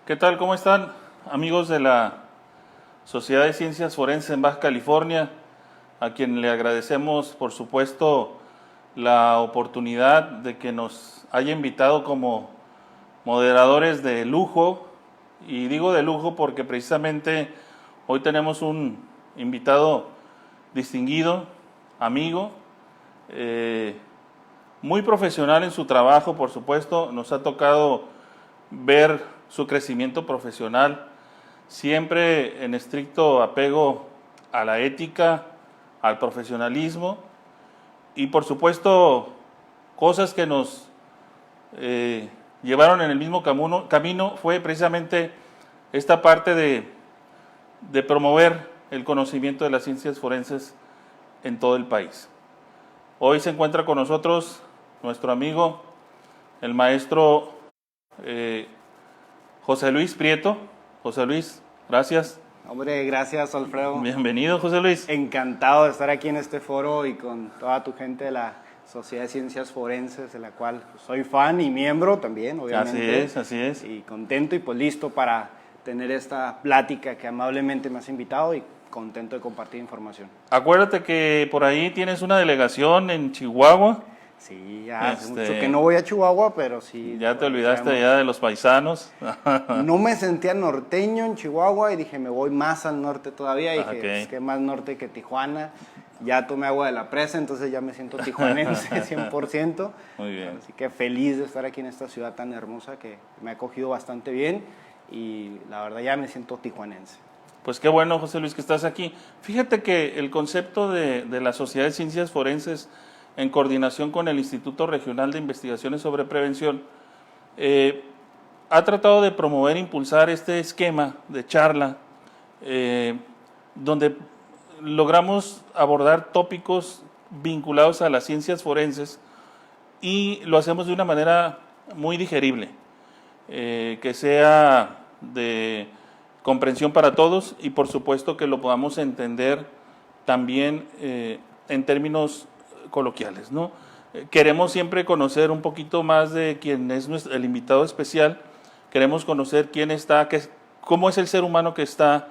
¿Qué tal? ¿Cómo están, amigos de la Sociedad de Ciencias Forenses en Baja California? A quien le agradecemos, por supuesto, la oportunidad de que nos haya invitado como moderadores de lujo. Y digo de lujo porque precisamente hoy tenemos un invitado distinguido, amigo, muy profesional en su trabajo, por supuesto. Nos ha tocado ver su crecimiento profesional, siempre en estricto apego a la ética, al profesionalismo y por supuesto cosas que nos llevaron en el mismo camino fue precisamente esta parte de promover el conocimiento de las ciencias forenses en todo el país. Hoy se encuentra con nosotros nuestro amigo, el maestro José Luis Prieto. José Luis, gracias. Hombre, gracias, Alfredo. Bienvenido, José Luis. Encantado de estar aquí en este foro y con toda tu gente de la Sociedad de Ciencias Forenses, de la cual soy fan y miembro también, obviamente. Así es. Y contento y pues listo para tener esta plática que amablemente me has invitado y contento de compartir información. Acuérdate que por ahí tienes una delegación en Chihuahua. Sí, ya hace mucho que no voy a Chihuahua, pero sí. Ya te olvidaste ya de los paisanos. No me sentía norteño en Chihuahua y dije, me voy más al norte todavía. Y dije, Okay. es que más norte que Tijuana. Ya tomé agua de la presa, entonces ya me siento tijuanense 100%. Muy bien. Así que feliz de estar aquí en esta ciudad tan hermosa que me ha acogido bastante bien y la verdad ya me siento tijuanense. Pues qué bueno, José Luis, que estás aquí. Fíjate que el concepto de la Sociedad de Ciencias Forenses, en coordinación con el Instituto Regional de Investigaciones sobre Prevención, ha tratado de promover e impulsar este esquema de charla donde logramos abordar tópicos vinculados a las ciencias forenses y lo hacemos de una manera muy digerible, que sea de comprensión para todos y por supuesto que lo podamos entender también en términos coloquiales, ¿no? Queremos siempre conocer un poquito más de quién es el invitado especial, queremos conocer quién está, cómo es el ser humano que está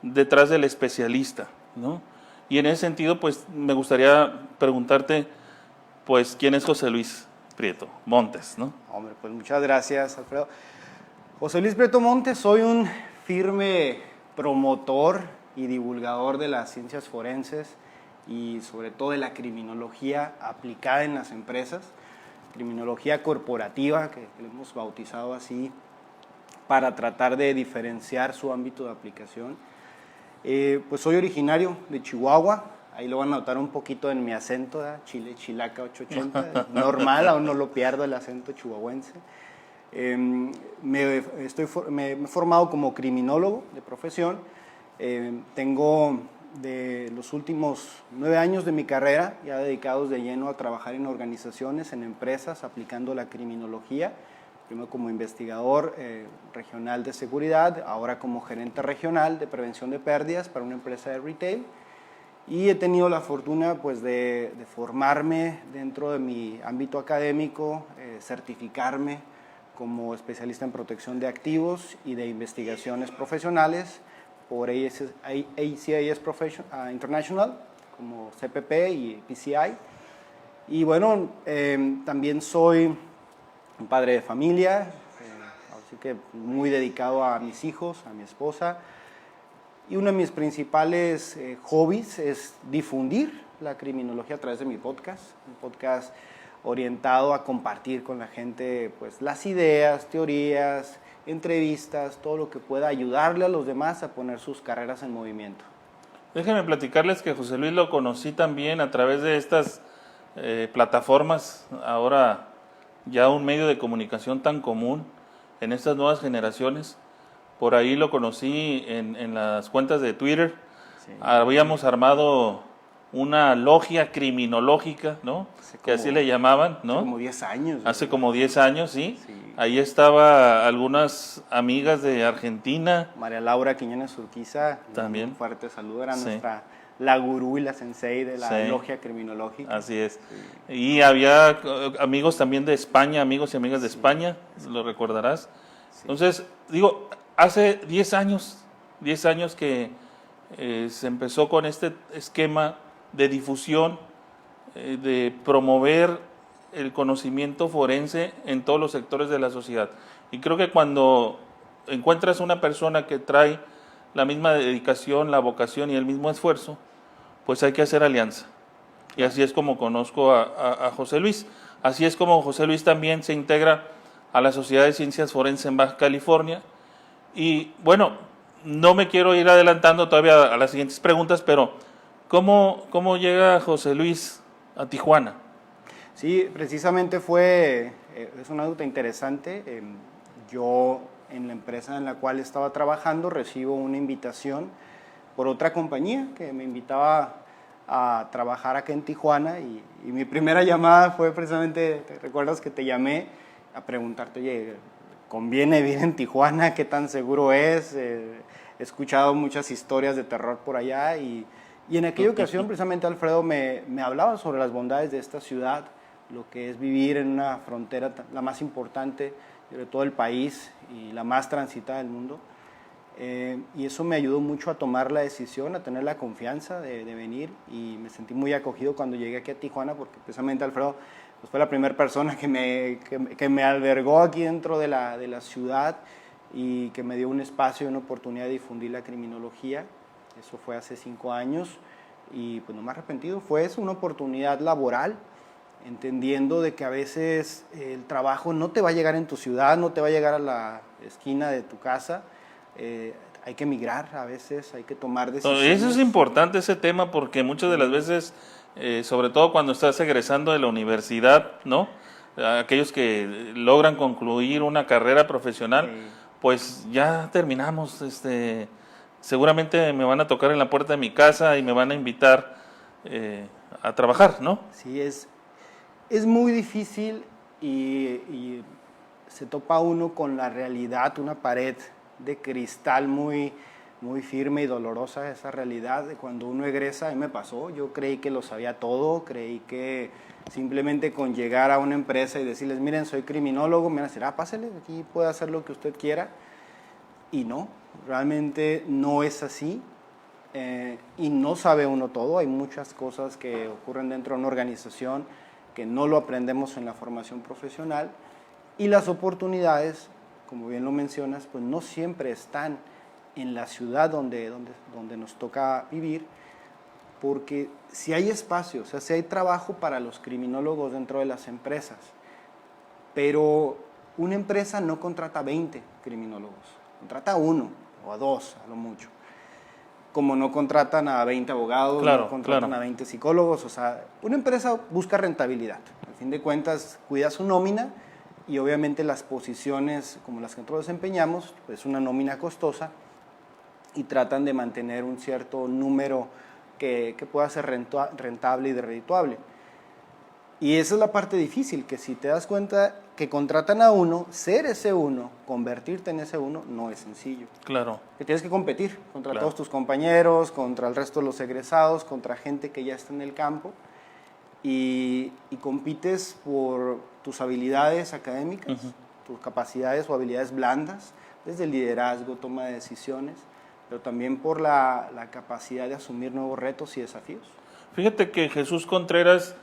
detrás del especialista, ¿no? Y en ese sentido, pues me gustaría preguntarte, pues, ¿quién es José Luis Prieto Montes, no? Hombre, pues muchas gracias, Alfredo. José Luis Prieto Montes, soy un firme promotor y divulgador de las ciencias forenses y sobre todo de la criminología aplicada en las empresas, criminología corporativa, que le hemos bautizado así, para tratar de diferenciar su ámbito de aplicación. Pues soy originario de Chihuahua, ahí lo van a notar un poquito en mi acento, Chile, Chilaca 880, normal, aún no lo pierdo el acento chihuahuense. Me he formado como criminólogo de profesión, tengo de los últimos 9 años de mi carrera ya dedicados de lleno a trabajar en organizaciones, en empresas, aplicando la criminología, primero como investigador regional de seguridad, ahora como gerente regional de prevención de pérdidas para una empresa de retail. Y he tenido la fortuna pues, de formarme dentro de mi ámbito académico, certificarme como especialista en protección de activos y de investigaciones profesionales por ACIS International, como CPP y PCI. Y bueno, también soy un padre de familia, así que muy dedicado a mis hijos, a mi esposa. Y uno de mis principales hobbies es difundir la criminología a través de mi podcast, un podcast orientado a compartir con la gente pues, las ideas, teorías, entrevistas, todo lo que pueda ayudarle a los demás a poner sus carreras en movimiento. Déjenme platicarles que José Luis lo conocí también a través de estas plataformas, ahora ya un medio de comunicación tan común en estas nuevas generaciones. Por ahí lo conocí en las cuentas de Twitter. Sí. Habíamos armado una logia criminológica, ¿no? Que así le llamaban, ¿no? Hace como 10 años. Hace como 10 años, ¿sí? Sí. Ahí estaba algunas amigas de Argentina. María Laura Quiñones Urquiza. También. Un fuerte saludo, era la gurú y la sensei de la logia criminológica. Así es. Sí. Y había amigos también de España, amigos y amigas de España, lo recordarás. Sí. Entonces, digo, hace 10 años que se empezó con este esquema de difusión, de promover el conocimiento forense en todos los sectores de la sociedad. Y creo que cuando encuentras una persona que trae la misma dedicación, la vocación y el mismo esfuerzo, pues hay que hacer alianza. Y así es como conozco a José Luis. Así es como José Luis también se integra a la Sociedad de Ciencias Forenses en Baja California. Y bueno, no me quiero ir adelantando todavía a las siguientes preguntas, pero ¿cómo llega José Luis a Tijuana? Sí, precisamente es una nota interesante. Yo en la empresa en la cual estaba trabajando recibo una invitación por otra compañía que me invitaba a trabajar acá en Tijuana y mi primera llamada fue precisamente, ¿te recuerdas que te llamé a preguntarte, oye, ¿conviene vivir en Tijuana? ¿Qué tan seguro es? He escuchado muchas historias de terror por allá y en aquella ocasión precisamente Alfredo me hablaba sobre las bondades de esta ciudad, lo que es vivir en una frontera, la más importante de todo el país y la más transitada del mundo. Y eso me ayudó mucho a tomar la decisión, a tener la confianza de venir y me sentí muy acogido cuando llegué aquí a Tijuana porque precisamente Alfredo pues, fue la primera persona que me albergó aquí dentro de la ciudad y que me dio un espacio y una oportunidad de difundir la criminología. Eso fue hace 5 años y pues no me he arrepentido, fue una oportunidad laboral, entendiendo de que a veces el trabajo no te va a llegar en tu ciudad, no te va a llegar a la esquina de tu casa. Hay que emigrar a veces, hay que tomar decisiones. Eso es importante ese tema porque muchas de las veces, sobre todo cuando estás egresando de la universidad, ¿no? Aquellos que logran concluir una carrera profesional, Sí. pues ya terminamos, seguramente me van a tocar en la puerta de mi casa y me van a invitar a trabajar, ¿no? Sí, es muy difícil y se topa uno con la realidad, una pared de cristal muy firme y dolorosa, esa realidad de cuando uno egresa. A mí me pasó, yo creí que lo sabía todo, creí que simplemente con llegar a una empresa y decirles, miren, soy criminólogo, me van a decir, pásele, aquí puede hacer lo que usted quiera. Y no, realmente no es así. Y no sabe uno todo, hay muchas cosas que ocurren dentro de una organización que no lo aprendemos en la formación profesional y las oportunidades, como bien lo mencionas, pues no siempre están en la ciudad donde nos toca vivir, porque si hay espacio, o sea, si hay trabajo para los criminólogos dentro de las empresas, pero una empresa no contrata 20 criminólogos, contrata a 1 o a 2 a lo mucho. Como no contratan a 20 abogados, no contratan a 20 psicólogos, o sea, una empresa busca rentabilidad. Al fin de cuentas, cuida su nómina y obviamente las posiciones como las que nosotros desempeñamos, pues una nómina costosa y tratan de mantener un cierto número que pueda ser rentable y redituable. Y esa es la parte difícil, que si te das cuenta que contratan a uno, ser ese uno, convertirte en ese uno, no es sencillo. Claro. Que tienes que competir contra todos tus compañeros, contra el resto de los egresados, contra gente que ya está en el campo y compites por tus habilidades académicas, tus capacidades o habilidades blandas, desde el liderazgo, toma de decisiones, pero también por la capacidad de asumir nuevos retos y desafíos. Fíjate que Jesús Contreras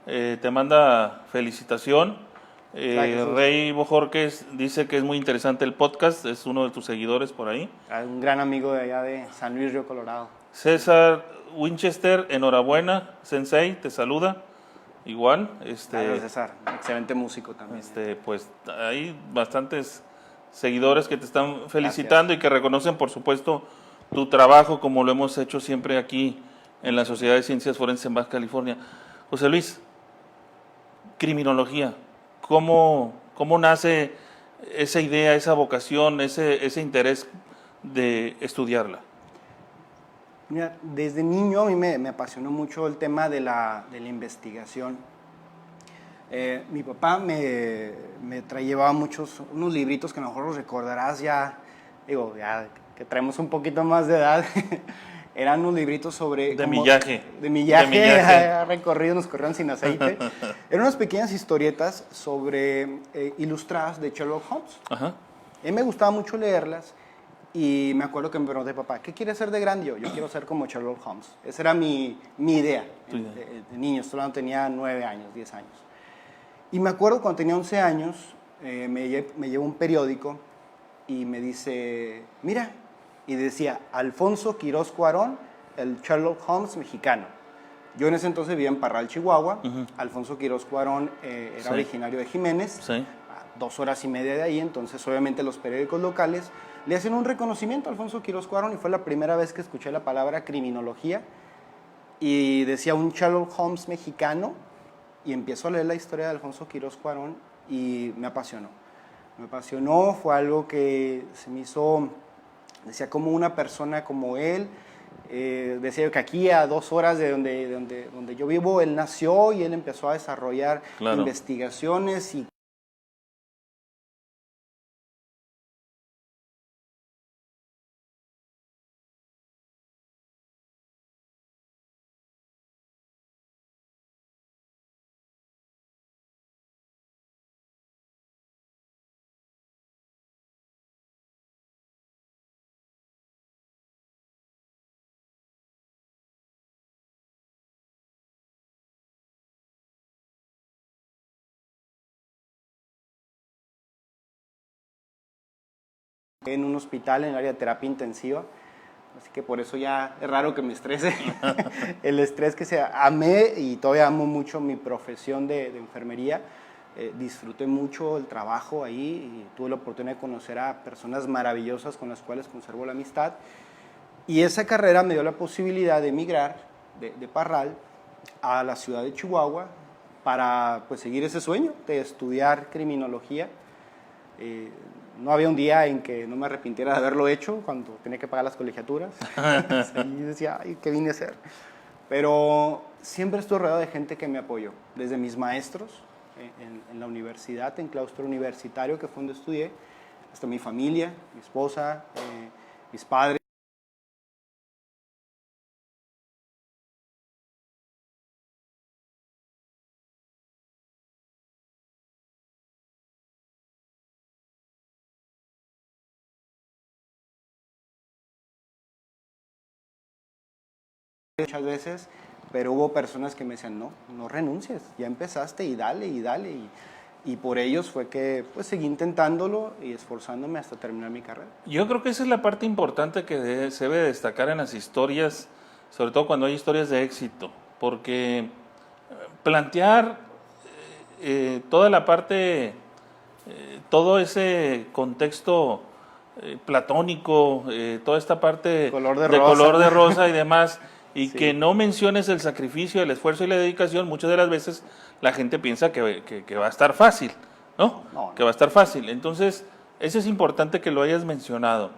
te manda felicitación. Rey Bojorquez dice que es muy interesante el podcast, es uno de tus seguidores por ahí. Un gran amigo de allá de San Luis Río Colorado. César Winchester, enhorabuena, Sensei, te saluda. Igual. Claro, César, excelente músico también. Pues hay bastantes seguidores que te están felicitando. Gracias. Y que reconocen, por supuesto, tu trabajo, como lo hemos hecho siempre aquí en la Sociedad de Ciencias Forenses en Baja California. José Luis, criminología. ¿Cómo nace esa idea, esa vocación, ese interés de estudiarla? Mira, desde niño a mí me apasionó mucho el tema de la investigación. Mi papá me llevaba unos libritos que a lo mejor los recordarás ya que traemos un poquito más de edad. Eran unos libritos sobre... De millaje. Recorridos, nos corrieron sin aceite. Eran unas pequeñas historietas sobre ilustradas de Sherlock Holmes. Ajá. A mí me gustaba mucho leerlas y me acuerdo que me pregunté, papá, ¿qué quieres ser de grande? Yo quiero ser como Sherlock Holmes. Esa era mi idea de niño. Solo tenía 9 años, 10 años. Y me acuerdo cuando tenía 11 años, me llevó un periódico y me dice, mira, y decía, Alfonso Quirós Cuarón, el Sherlock Holmes mexicano. Yo en ese entonces vivía en Parral, Chihuahua. Alfonso Quirós Cuarón era originario de Jiménez, a 2 horas y media de ahí, entonces obviamente los periódicos locales le hacen un reconocimiento a Alfonso Quirós Cuarón y fue la primera vez que escuché la palabra criminología y decía un Sherlock Holmes mexicano y empiezo a leer la historia de Alfonso Quirós Cuarón y me apasionó. Me apasionó, fue algo que se me hizo, decía, como una persona como él. Decía que aquí a 2 horas de donde yo vivo, él nació y él empezó a desarrollar investigaciones y en un hospital en el área de terapia intensiva. Así que por eso ya es raro que me estrese. El estrés que amé y todavía amo mucho mi profesión de enfermería. Disfruté mucho el trabajo ahí y tuve la oportunidad de conocer a personas maravillosas con las cuales conservo la amistad. Y esa carrera me dio la posibilidad de emigrar de Parral a la ciudad de Chihuahua para pues, seguir ese sueño de estudiar criminología. No había un día en que no me arrepintiera de haberlo hecho cuando tenía que pagar las colegiaturas. Y decía, ay, ¿qué vine a hacer? Pero siempre estuve rodeado de gente que me apoyó, desde mis maestros en la universidad, en claustro universitario, que fue donde estudié, hasta mi familia, mi esposa, mis padres. Muchas veces, pero hubo personas que me decían, no renuncies, ya empezaste y dale, y por ellos fue que pues seguí intentándolo y esforzándome hasta terminar mi carrera. Yo creo que esa es la parte importante que se debe destacar en las historias, sobre todo cuando hay historias de éxito, porque plantear toda la parte, todo ese contexto platónico, toda esta parte de color de rosa y demás, y que no menciones el sacrificio, el esfuerzo y la dedicación, muchas de las veces la gente piensa que va a estar fácil, ¿no? Que va a estar fácil. Entonces, eso es importante que lo hayas mencionado.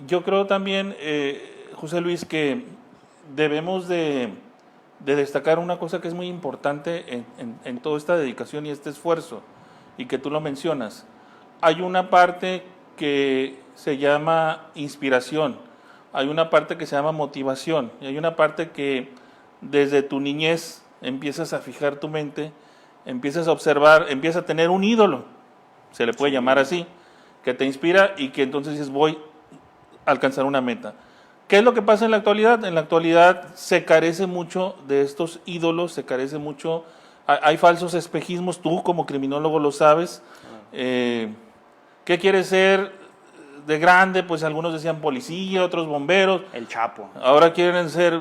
Yo creo también, José Luis, que debemos de destacar una cosa que es muy importante en toda esta dedicación y este esfuerzo, y que tú lo mencionas. Hay una parte que se llama inspiración, hay una parte que se llama motivación, y hay una parte que desde tu niñez empiezas a fijar tu mente, empiezas a observar, empiezas a tener un ídolo, se le puede llamar así, que te inspira y que entonces dices, voy a alcanzar una meta. ¿Qué es lo que pasa en la actualidad? En la actualidad se carece mucho de estos ídolos, se carece mucho, hay falsos espejismos, tú como criminólogo lo sabes. ¿Qué quieres ser de grande? Pues algunos decían policía, otros bomberos. El Chapo. Ahora quieren ser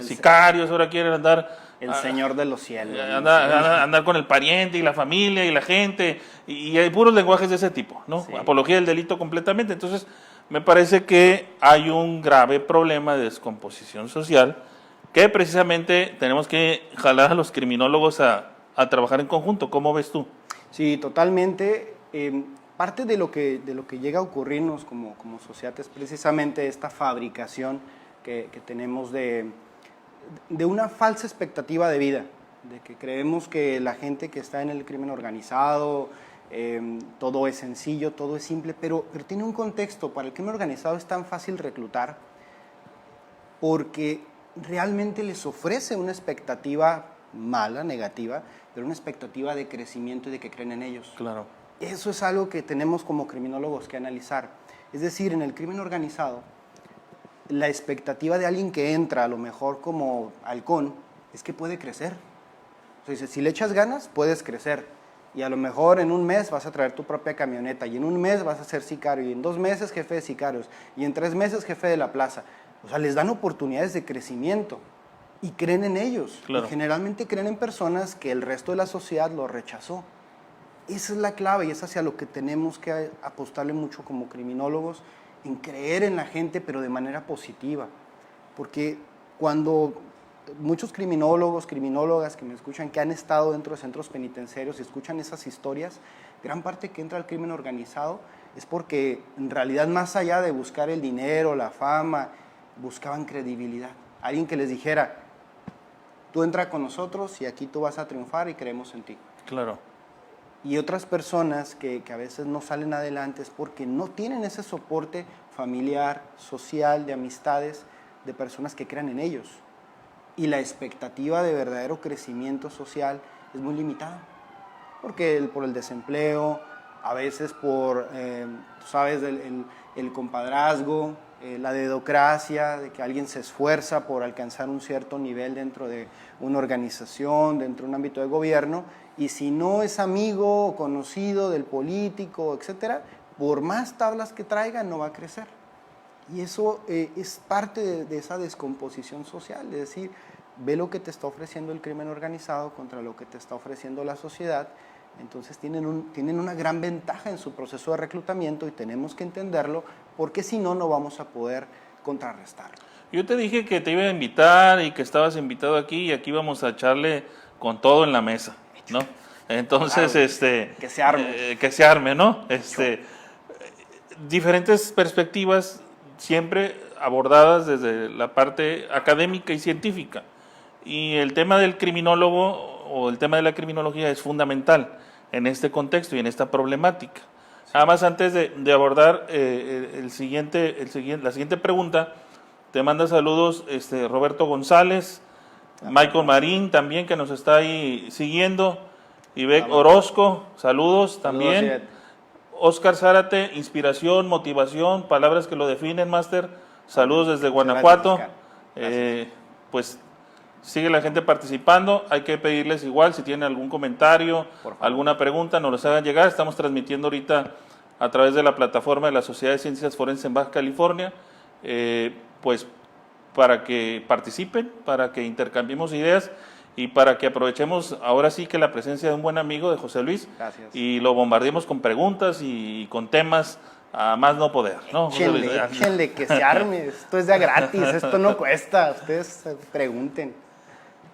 sicarios, ahora quieren andar... El señor de los cielos. Andar con el pariente y la familia y la gente, y hay puros lenguajes de ese tipo, ¿no? Sí. Apología del delito completamente. Entonces, me parece que hay un grave problema de descomposición social que precisamente tenemos que jalar a los criminólogos a trabajar en conjunto. ¿Cómo ves tú? Sí, totalmente. Parte de lo que llega a ocurrirnos como sociedad es precisamente esta fabricación que tenemos de una falsa expectativa de vida, de que creemos que la gente que está en el crimen organizado, todo es sencillo, todo es simple, pero tiene un contexto. Para el crimen organizado es tan fácil reclutar porque realmente les ofrece una expectativa mala, negativa, pero una expectativa de crecimiento y de que creen en ellos. Claro. Eso es algo que tenemos como criminólogos que analizar. Es decir, en el crimen organizado, la expectativa de alguien que entra, a lo mejor como halcón, es que puede crecer. Entonces, si le echas ganas, puedes crecer. Y a lo mejor en un mes vas a traer tu propia camioneta, y en un mes vas a ser sicario, y en 2 meses jefe de sicarios, y en 3 meses jefe de la plaza. O sea, les dan oportunidades de crecimiento y creen en ellos. Claro. Y generalmente creen en personas que el resto de la sociedad lo rechazó. Esa es la clave y es hacia lo que tenemos que apostarle mucho como criminólogos, en creer en la gente, pero de manera positiva. Porque cuando muchos criminólogos, criminólogas que me escuchan, que han estado dentro de centros penitenciarios y escuchan esas historias, gran parte que entra al crimen organizado es porque en realidad, más allá de buscar el dinero, la fama, buscaban credibilidad. Alguien que les dijera, tú entra con nosotros y aquí tú vas a triunfar y creemos en ti. Claro. Y otras personas que a veces no salen adelante es porque no tienen ese soporte familiar, social, de amistades, de personas que crean en ellos. Y la expectativa de verdadero crecimiento social es muy limitada. Porque por el desempleo, a veces por, tú sabes, el compadrazgo, la dedocracia, de que alguien se esfuerza por alcanzar un cierto nivel dentro de una organización, dentro de un ámbito de gobierno, y si no es amigo o conocido del político, etcétera, por más tablas que traiga, no va a crecer. Y eso es parte de esa descomposición social, es decir, ve lo que te está ofreciendo el crimen organizado contra lo que te está ofreciendo la sociedad. Entonces tienen una gran ventaja en su proceso de reclutamiento y tenemos que entenderlo, porque si no, no vamos a poder contrarrestarlo. Yo te dije que te iba a invitar y que estabas invitado aquí y aquí vamos a echarle con todo en la mesa, ¿no? Entonces, claro, que se arme. Que se arme, ¿no? Diferentes perspectivas siempre abordadas desde la parte académica y científica. Y el tema del criminólogo o el tema de la criminología es fundamental en este contexto y en esta problemática. Sí. Además, antes de abordar la siguiente pregunta, te manda saludos Roberto González, Michael Marín también, que nos está ahí siguiendo, Ivek Orozco, saludos también. Saludos, Oscar Zárate, inspiración, motivación, palabras que lo definen, máster. Saludos desde Guanajuato. Pues sigue la gente participando. Hay que pedirles igual, si tienen algún comentario, alguna pregunta, nos los hagan llegar. Estamos transmitiendo ahorita a través de la plataforma de la Sociedad de Ciencias Forenses en Baja California, pues para que participen, para que intercambiemos ideas y para que aprovechemos ahora sí que la presencia de un buen amigo de José Luis. Gracias. Y lo bombardeemos con preguntas y con temas a más no poder, ¿no? Échenle, que se arme, esto es de gratis, esto no cuesta, ustedes pregunten.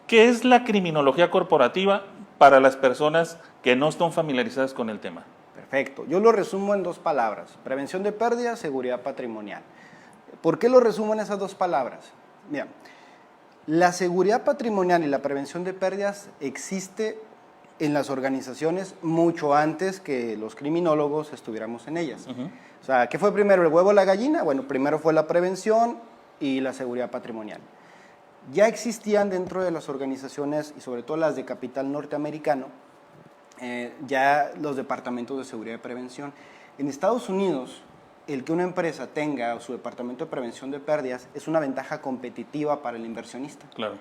¿Qué es la criminología corporativa para las personas que no están familiarizadas con el tema? Perfecto, yo lo resumo en 2 palabras, prevención de pérdidas, seguridad patrimonial. ¿Por qué lo resumo en esas 2 palabras? Mira, la seguridad patrimonial y la prevención de pérdidas existe en las organizaciones mucho antes que los criminólogos estuviéramos en ellas. O sea, ¿qué fue primero, el huevo o la gallina? Bueno, primero fue la prevención y la seguridad patrimonial. Ya existían dentro de las organizaciones, y sobre todo las de capital norteamericano, ya los departamentos de seguridad y prevención. En Estados Unidos, el que una empresa tenga su departamento de prevención de pérdidas es una ventaja competitiva para el inversionista. Claro.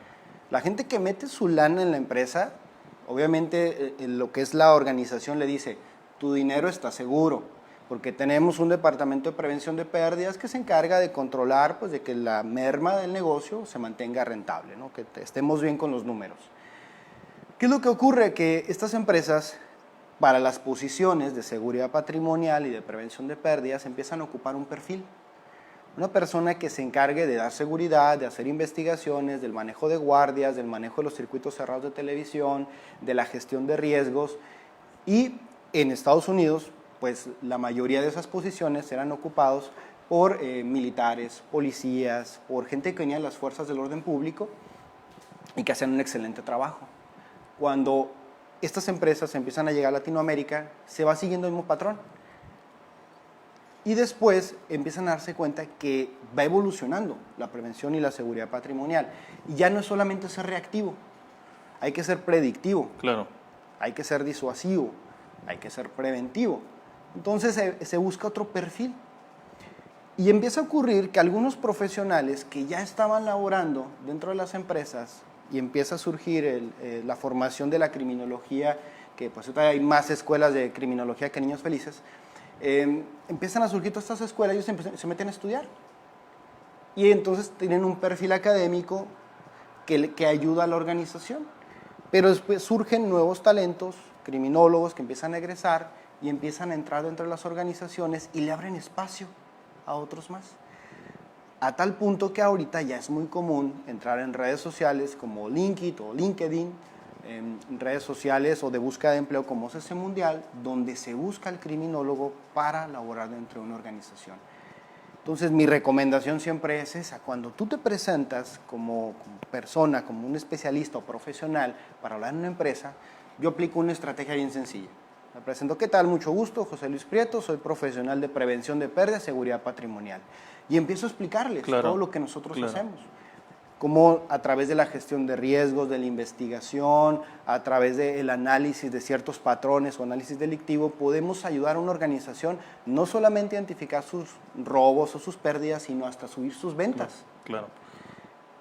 La gente que mete su lana en la empresa, obviamente lo que es la organización le dice, tu dinero está seguro, porque tenemos un departamento de prevención de pérdidas que se encarga de controlar, pues, de que la merma del negocio se mantenga rentable, ¿no? Que estemos bien con los números. ¿Qué es lo que ocurre? Que estas empresas, para las posiciones de seguridad patrimonial y de prevención de pérdidas, empiezan a ocupar un perfil. Una persona que se encargue de dar seguridad, de hacer investigaciones, del manejo de guardias, del manejo de los circuitos cerrados de televisión, de la gestión de riesgos. Y en Estados Unidos, pues la mayoría de esas posiciones eran ocupados por militares, policías, por gente que venía de las fuerzas del orden público y que hacían un excelente trabajo. Cuando estas empresas empiezan a llegar a Latinoamérica, se va siguiendo el mismo patrón. Y después empiezan a darse cuenta que va evolucionando la prevención y la seguridad patrimonial. Y ya no es solamente ser reactivo, hay que ser predictivo. Claro. Hay que ser disuasivo. hay que ser preventivo. Entonces se busca otro perfil. Y empieza a ocurrir que algunos profesionales que ya estaban laborando dentro de las empresas y empieza a surgir la formación de la criminología, que pues ahorita hay más escuelas de criminología que niños felices, empiezan a surgir todas estas escuelas y ellos se meten a estudiar. Y entonces tienen un perfil académico que ayuda a la organización. Pero después surgen nuevos talentos, criminólogos que empiezan a egresar y empiezan a entrar dentro de las organizaciones y le abren espacio a otros más. A tal punto que ahorita ya es muy común entrar en redes sociales como LinkedIn o LinkedIn, en redes sociales o de búsqueda de empleo como CC Mundial, donde se busca el criminólogo para laborar dentro de una organización. Entonces mi recomendación siempre es esa: cuando tú te presentas como persona, como un especialista o profesional para hablar en una empresa, yo aplico una estrategia bien sencilla. Me presento: ¿qué tal? Mucho gusto, José Luis Prieto, soy profesional de prevención de pérdidas, seguridad patrimonial. Y empiezo a explicarles todo lo que nosotros hacemos. Cómo a través de la gestión de riesgos, de la investigación, a través del análisis de ciertos patrones o análisis delictivo, podemos ayudar a una organización no solamente a identificar sus robos o sus pérdidas, sino hasta subir sus ventas. Claro.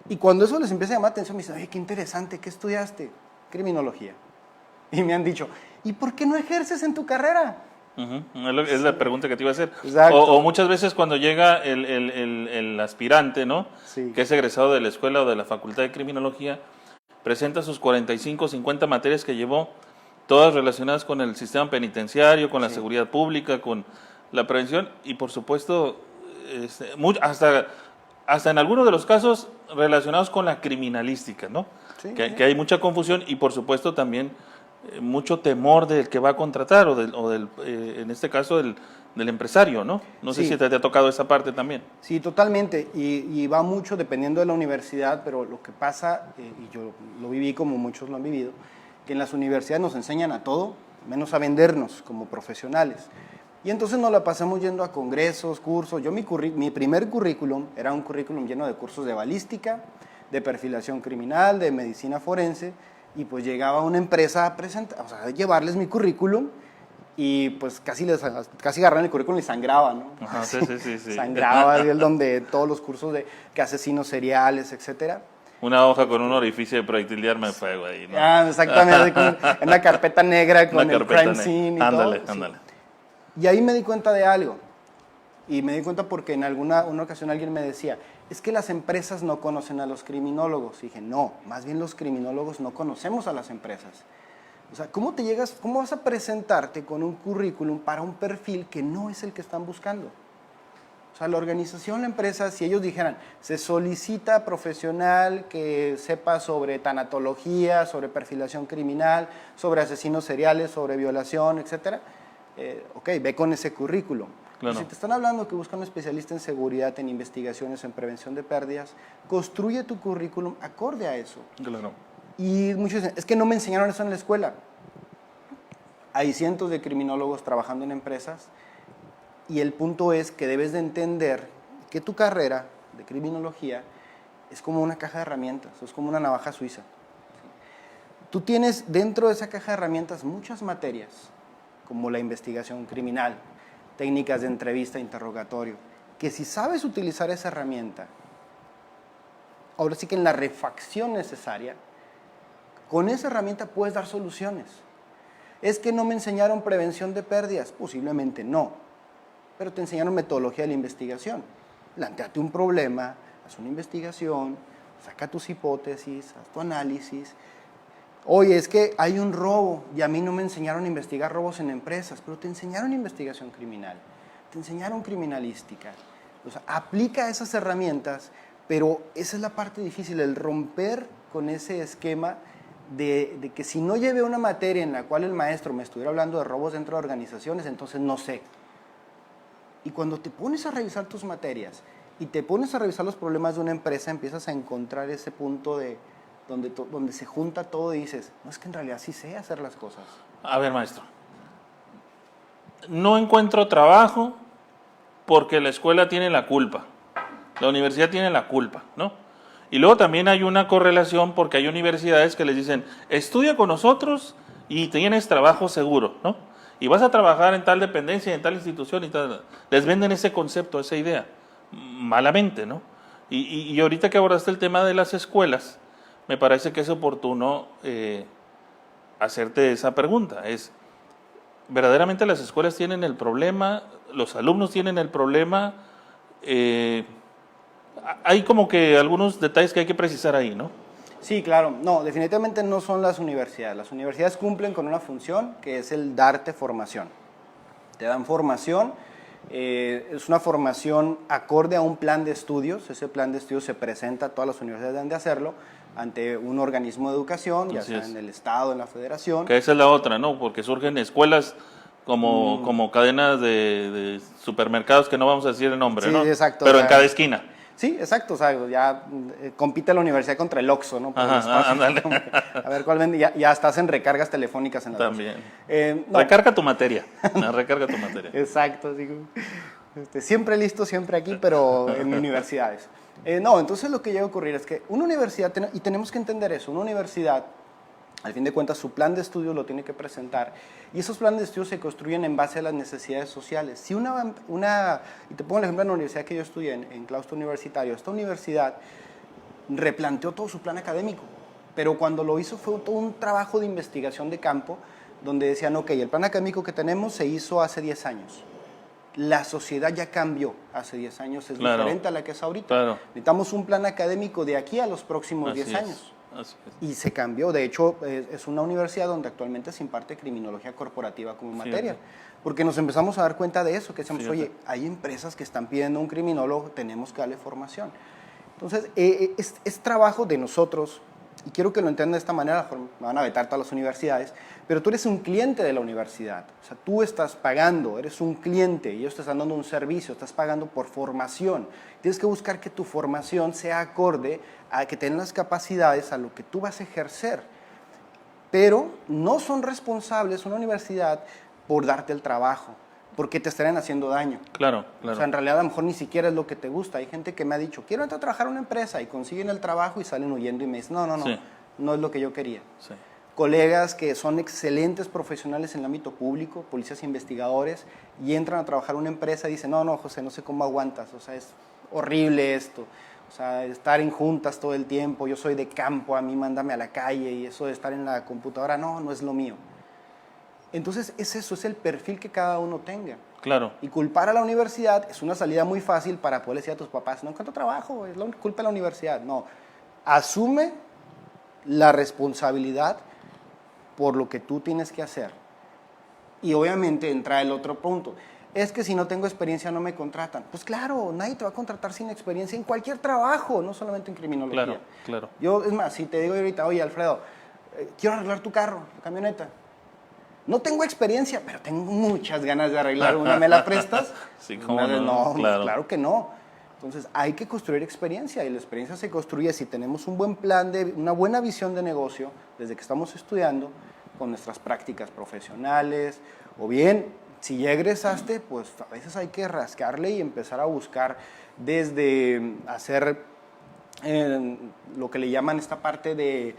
Y cuando eso les empieza a llamar la atención, me dicen: oye, qué interesante, ¿qué estudiaste? Criminología. Y me han dicho: ¿y por qué no ejerces en tu carrera? Es la pregunta que te iba a hacer. Exacto. O muchas veces cuando llega el aspirante, ¿no? Sí. Que es egresado de la escuela o de la facultad de criminología, presenta sus 45, 50 materias que llevó, todas relacionadas con el sistema penitenciario, con la seguridad pública, con la prevención y por supuesto hasta en algunos de los casos relacionados con la criminalística, ¿no? Sí, que hay mucha confusión y por supuesto también mucho temor del que va a contratar o en este caso del empresario, ¿no? No sé si te ha tocado esa parte también. Sí, totalmente, y va mucho dependiendo de la universidad, pero lo que pasa, y yo lo viví como muchos lo han vivido, que en las universidades nos enseñan a todo, menos a vendernos como profesionales. Y entonces nos la pasamos yendo a congresos, cursos. Yo mi primer currículum era un currículum lleno de cursos de balística, de perfilación criminal, de medicina forense, y pues llegaba una empresa a presentar, o sea, a llevarles mi currículum y pues casi agarraban el currículum y sangraba, ¿no? Ajá, sí. Sangraba, el donde todos los cursos de que asesinos seriales, etcétera. Una hoja con un orificio de proyectil de arma de fuego ahí, ¿no? Exactamente, en una carpeta negra con el crime scene y ándale, todo. Ándale. Sí. Y ahí me di cuenta de algo. Y me di cuenta porque en una ocasión alguien me decía: es que las empresas no conocen a los criminólogos. Y dije: no, más bien los criminólogos no conocemos a las empresas. O sea, ¿cómo vas a presentarte con un currículum para un perfil que no es el que están buscando? O sea, la organización, la empresa, si ellos dijeran: se solicita profesional que sepa sobre tanatología, sobre perfilación criminal, sobre asesinos seriales, sobre violación, etcétera, ok, ve con ese currículum. Claro. Si te están hablando que buscan un especialista en seguridad, en investigaciones, en prevención de pérdidas, construye tu currículum acorde a eso. Claro. Y muchos dicen: es que no me enseñaron eso en la escuela. Hay cientos de criminólogos trabajando en empresas y el punto es que debes de entender que tu carrera de criminología es como una caja de herramientas, es como una navaja suiza. Tú tienes dentro de esa caja de herramientas muchas materias, como la investigación criminal, técnicas de entrevista e interrogatorio, que si sabes utilizar esa herramienta, ahora sí que en la refacción necesaria, con esa herramienta puedes dar soluciones. ¿Es que no me enseñaron prevención de pérdidas? Posiblemente no, pero te enseñaron metodología de la investigación. Plantéate un problema, haz una investigación, saca tus hipótesis, haz tu análisis. Oye, es que hay un robo y a mí no me enseñaron a investigar robos en empresas, pero te enseñaron investigación criminal, te enseñaron criminalística. O sea, aplica esas herramientas, pero esa es la parte difícil, el romper con ese esquema de que si no llevé una materia en la cual el maestro me estuviera hablando de robos dentro de organizaciones, entonces no sé. Y cuando te pones a revisar tus materias y te pones a revisar los problemas de una empresa, empiezas a encontrar ese punto de donde se junta todo y dices: no, es que en realidad sí sé hacer las cosas. A ver, maestro, no encuentro trabajo porque la escuela tiene la culpa, la universidad tiene la culpa, ¿no? Y luego también hay una correlación porque hay universidades que les dicen: estudia con nosotros y tienes trabajo seguro, ¿no? y vas a trabajar en tal dependencia, en tal institución y tal. Les venden ese concepto, esa idea, malamente, ¿no? Y ahorita que abordaste el tema de las escuelas, me parece que es oportuno hacerte esa pregunta. ¿Verdaderamente las escuelas tienen el problema? ¿Los alumnos tienen el problema? Hay como que algunos detalles que hay que precisar ahí, ¿no? Sí, claro. No, definitivamente no son las universidades. Las universidades cumplen con una función que es el darte formación. Te dan formación, es una formación acorde a un plan de estudios. Ese plan de estudios se presenta, todas las universidades deben de hacerlo, ante un organismo de educación, ya sea en el Estado, en la Federación. Que esa es la otra, ¿no? Porque surgen escuelas como cadenas de supermercados que no vamos a decir el nombre, Sí, ¿no? exacto. Pero o sea, en cada esquina. Sí, exacto, o sea, ya compite la universidad contra el Oxxo, ¿no? Por el Ajá, espacio. ándale. A ver cuál vende, ya estás en recargas telefónicas en la También. no. Recarga tu materia. No, recarga tu materia. Exacto, digo, siempre listo, siempre aquí, pero en universidades. No, entonces lo que llega a ocurrir es que una universidad, y tenemos que entender eso, una universidad, al fin de cuentas, su plan de estudios lo tiene que presentar, y esos planes de estudios se construyen en base a las necesidades sociales. Si y te pongo el ejemplo de la universidad que yo estudié, en claustro universitario, esta universidad replanteó todo su plan académico, pero cuando lo hizo fue todo un trabajo de investigación de campo, donde decían, ok, el plan académico que tenemos se hizo hace 10 años. La sociedad ya cambió hace 10 años, es diferente a la que es ahorita. Claro. Necesitamos un plan académico de aquí a los próximos 10 años. Así es. Y se cambió. De hecho, es una universidad donde actualmente se imparte criminología corporativa como materia. Porque nos empezamos a dar cuenta de eso, que decíamos, oye, hay empresas que están pidiendo un criminólogo, tenemos que darle formación. Entonces, es trabajo de nosotros, y quiero que lo entiendan de esta manera, me van a vetar todas las universidades, pero tú eres un cliente de la universidad, o sea, tú estás pagando, eres un cliente, y ellos te están dando un servicio, estás pagando por formación. Tienes que buscar que tu formación sea acorde a que tengas las capacidades a lo que tú vas a ejercer, pero no son responsables una universidad por darte el trabajo, porque te estarían haciendo daño. Claro. O sea, en realidad a lo mejor ni siquiera es lo que te gusta. Hay gente que me ha dicho, quiero entrar a trabajar en una empresa, y consiguen el trabajo y salen huyendo y me dicen, no, Sí. no es lo que yo quería. Sí. Colegas que son excelentes profesionales en el ámbito público, policías investigadores, y entran a trabajar en una empresa y dicen, no, José, no sé cómo aguantas, o sea, es horrible esto. O sea, estar en juntas todo el tiempo, yo soy de campo, a mí mándame a la calle, y eso de estar en la computadora, no es lo mío. Entonces, es eso, es el perfil que cada uno tenga. Claro. Y culpar a la universidad es una salida muy fácil para poder decir a tus papás, no encuentro trabajo, es la culpa de la universidad. No, asume la responsabilidad por lo que tú tienes que hacer. Y obviamente entra el otro punto. Es que si no tengo experiencia no me contratan. Pues claro, nadie te va a contratar sin experiencia en cualquier trabajo, no solamente en criminología. Claro. Yo, es más, si te digo ahorita, oye, Alfredo, quiero arreglar tu carro, tu camioneta. No tengo experiencia, pero tengo muchas ganas de arreglar una. ¿Me la prestas? Sí, ¿cómo no? Claro que no. Entonces, hay que construir experiencia, y la experiencia se construye si tenemos un buen plan, una buena visión de negocio desde que estamos estudiando, con nuestras prácticas profesionales, o bien, si ya egresaste, pues a veces hay que rascarle y empezar a buscar desde hacer lo que le llaman esta parte de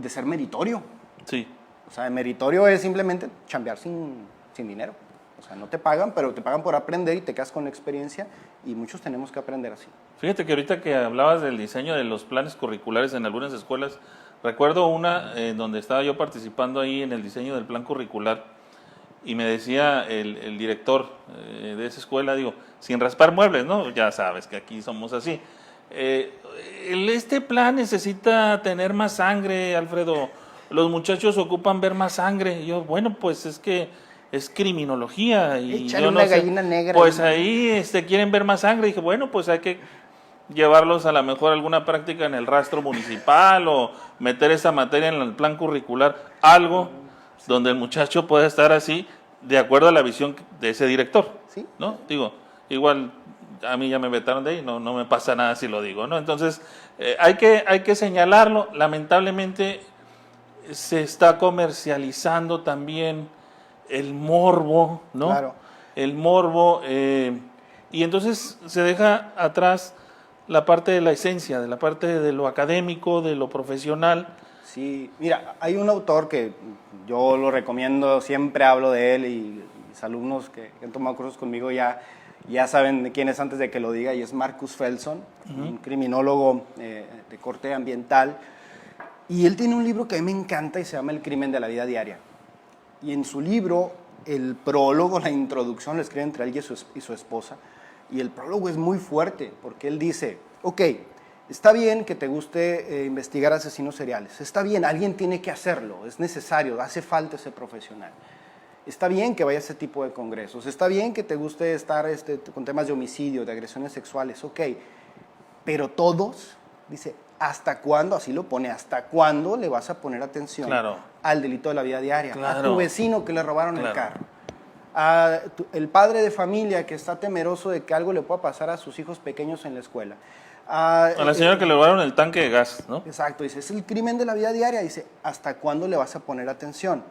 ser meritorio. Sí. O sea, meritorio es simplemente chambear sin dinero. O sea, no te pagan, pero te pagan por aprender y te quedas con la experiencia, y muchos tenemos que aprender así. Fíjate que ahorita que hablabas del diseño de los planes curriculares en algunas escuelas, recuerdo una donde estaba yo participando ahí en el diseño del plan curricular, y me decía el director de esa escuela, digo, sin raspar muebles, ¿no? Ya sabes que aquí somos así. Este plan necesita tener más sangre, Alfredo. Los muchachos ocupan ver más sangre. Y yo, bueno, pues es que es criminología. Y échale yo no una sé, gallina negra. pues ahí quieren ver más sangre. Y dije, bueno, pues hay que llevarlos a lo mejor a alguna práctica en el rastro municipal, o meter esa materia en el plan curricular, algo donde el muchacho pueda estar así, de acuerdo a la visión de ese director. Sí. ¿No? Digo, igual a mí ya me vetaron de ahí, no me pasa nada si lo digo, ¿no? Entonces, hay que señalarlo. Lamentablemente se está comercializando también el morbo, ¿no? Claro. El morbo, y entonces se deja atrás la parte de la esencia, de la parte de lo académico, de lo profesional, sí. Mira, hay un autor que yo lo recomiendo, siempre hablo de él y mis alumnos que han tomado cursos conmigo ya saben de quién es antes de que lo diga, y es Marcus Felson, un criminólogo de corte ambiental. Y él tiene un libro que a mí me encanta y se llama El crimen de la vida diaria. Y en su libro, el prólogo, la introducción, lo escribe entre él y su esposa. Y el prólogo es muy fuerte, porque él dice, ok, está bien que te guste investigar asesinos seriales. Está bien, alguien tiene que hacerlo, es necesario, hace falta ese profesional. Está bien que vaya a ese tipo de congresos. Está bien que te guste estar con temas de homicidio, de agresiones sexuales, ok. Pero todos, dice, ¿hasta cuándo? Así lo pone, ¿hasta cuándo le vas a poner atención al delito de la vida diaria? A tu vecino que le robaron el carro. El padre de familia que está temeroso de que algo le pueda pasar a sus hijos pequeños en la escuela. A la señora que le robaron el tanque de gas, ¿no? Exacto, dice, es el crimen de la vida diaria. Dice, ¿hasta cuándo le vas a poner atención?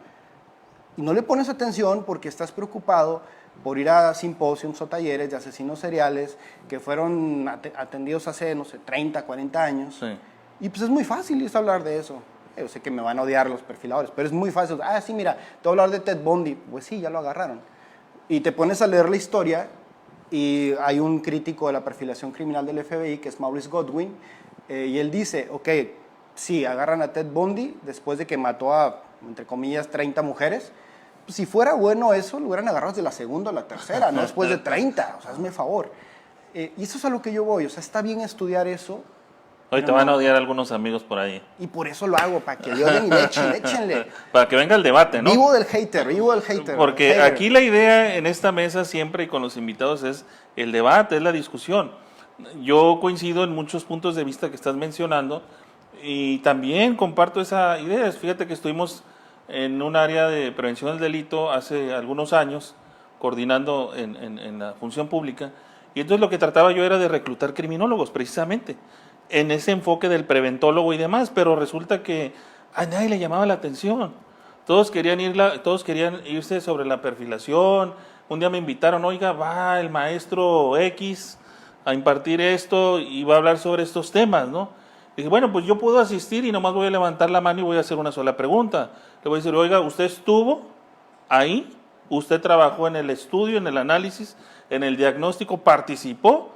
Y no le pones atención porque estás preocupado por ir a simposios o talleres de asesinos seriales que fueron atendidos hace, no sé, 30, 40 años. Sí. Y pues es muy fácil hablar de eso. Yo sé que me van a odiar los perfiladores, pero es muy fácil. Ah, sí, mira, te voy a hablar de Ted Bundy. Pues sí, ya lo agarraron. Y te pones a leer la historia y hay un crítico de la perfilación criminal del FBI, que es Maurice Godwin, y él dice, ok, sí, agarran a Ted Bundy después de que mató a, entre comillas, 30 mujeres. Pues si fuera bueno eso, lo hubieran agarrado de la segunda o la tercera, no después de 30. O sea, hazme favor. Y eso es a lo que yo voy. O sea, está bien estudiar eso. Hoy te van a odiar algunos amigos por ahí. Y por eso lo hago, para que le odien y échenle. Para que venga el debate, ¿no? Vivo del hater. Porque aquí la idea en esta mesa siempre y con los invitados es el debate, es la discusión. Yo coincido en muchos puntos de vista que estás mencionando y también comparto esa idea. Fíjate que estuvimos en un área de prevención del delito hace algunos años, coordinando en la función pública, y entonces lo que trataba yo era de reclutar criminólogos, precisamente, en ese enfoque del preventólogo y demás, pero resulta que a nadie le llamaba la atención. Todos querían irse sobre la perfilación. Un día me invitaron, oiga, va el maestro X a impartir esto y va a hablar sobre estos temas, ¿no? Dije, bueno, pues yo puedo asistir y nomás voy a levantar la mano y voy a hacer una sola pregunta. Le voy a decir, oiga, ¿usted estuvo ahí? ¿Usted trabajó en el estudio, en el análisis, en el diagnóstico? ¿Participó?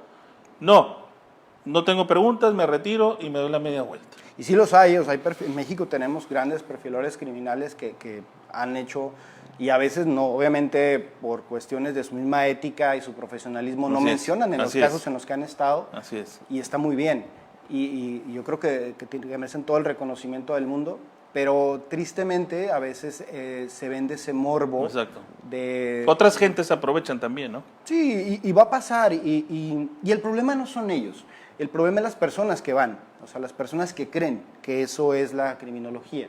No tengo preguntas, me retiro y me doy la media vuelta. Y sí los hay, en México tenemos grandes perfiladores criminales que han hecho, y a veces no, obviamente por cuestiones de su misma ética y su profesionalismo, no mencionan en los casos en los que han estado. Así es. Y está muy bien. Y yo creo que merecen todo el reconocimiento del mundo, pero tristemente a veces se vende ese morbo. Exacto. De otras gentes aprovechan también, ¿no? Sí, y va a pasar, y el problema no son ellos, el problema es las personas que van, o sea, las personas que creen que eso es la criminología.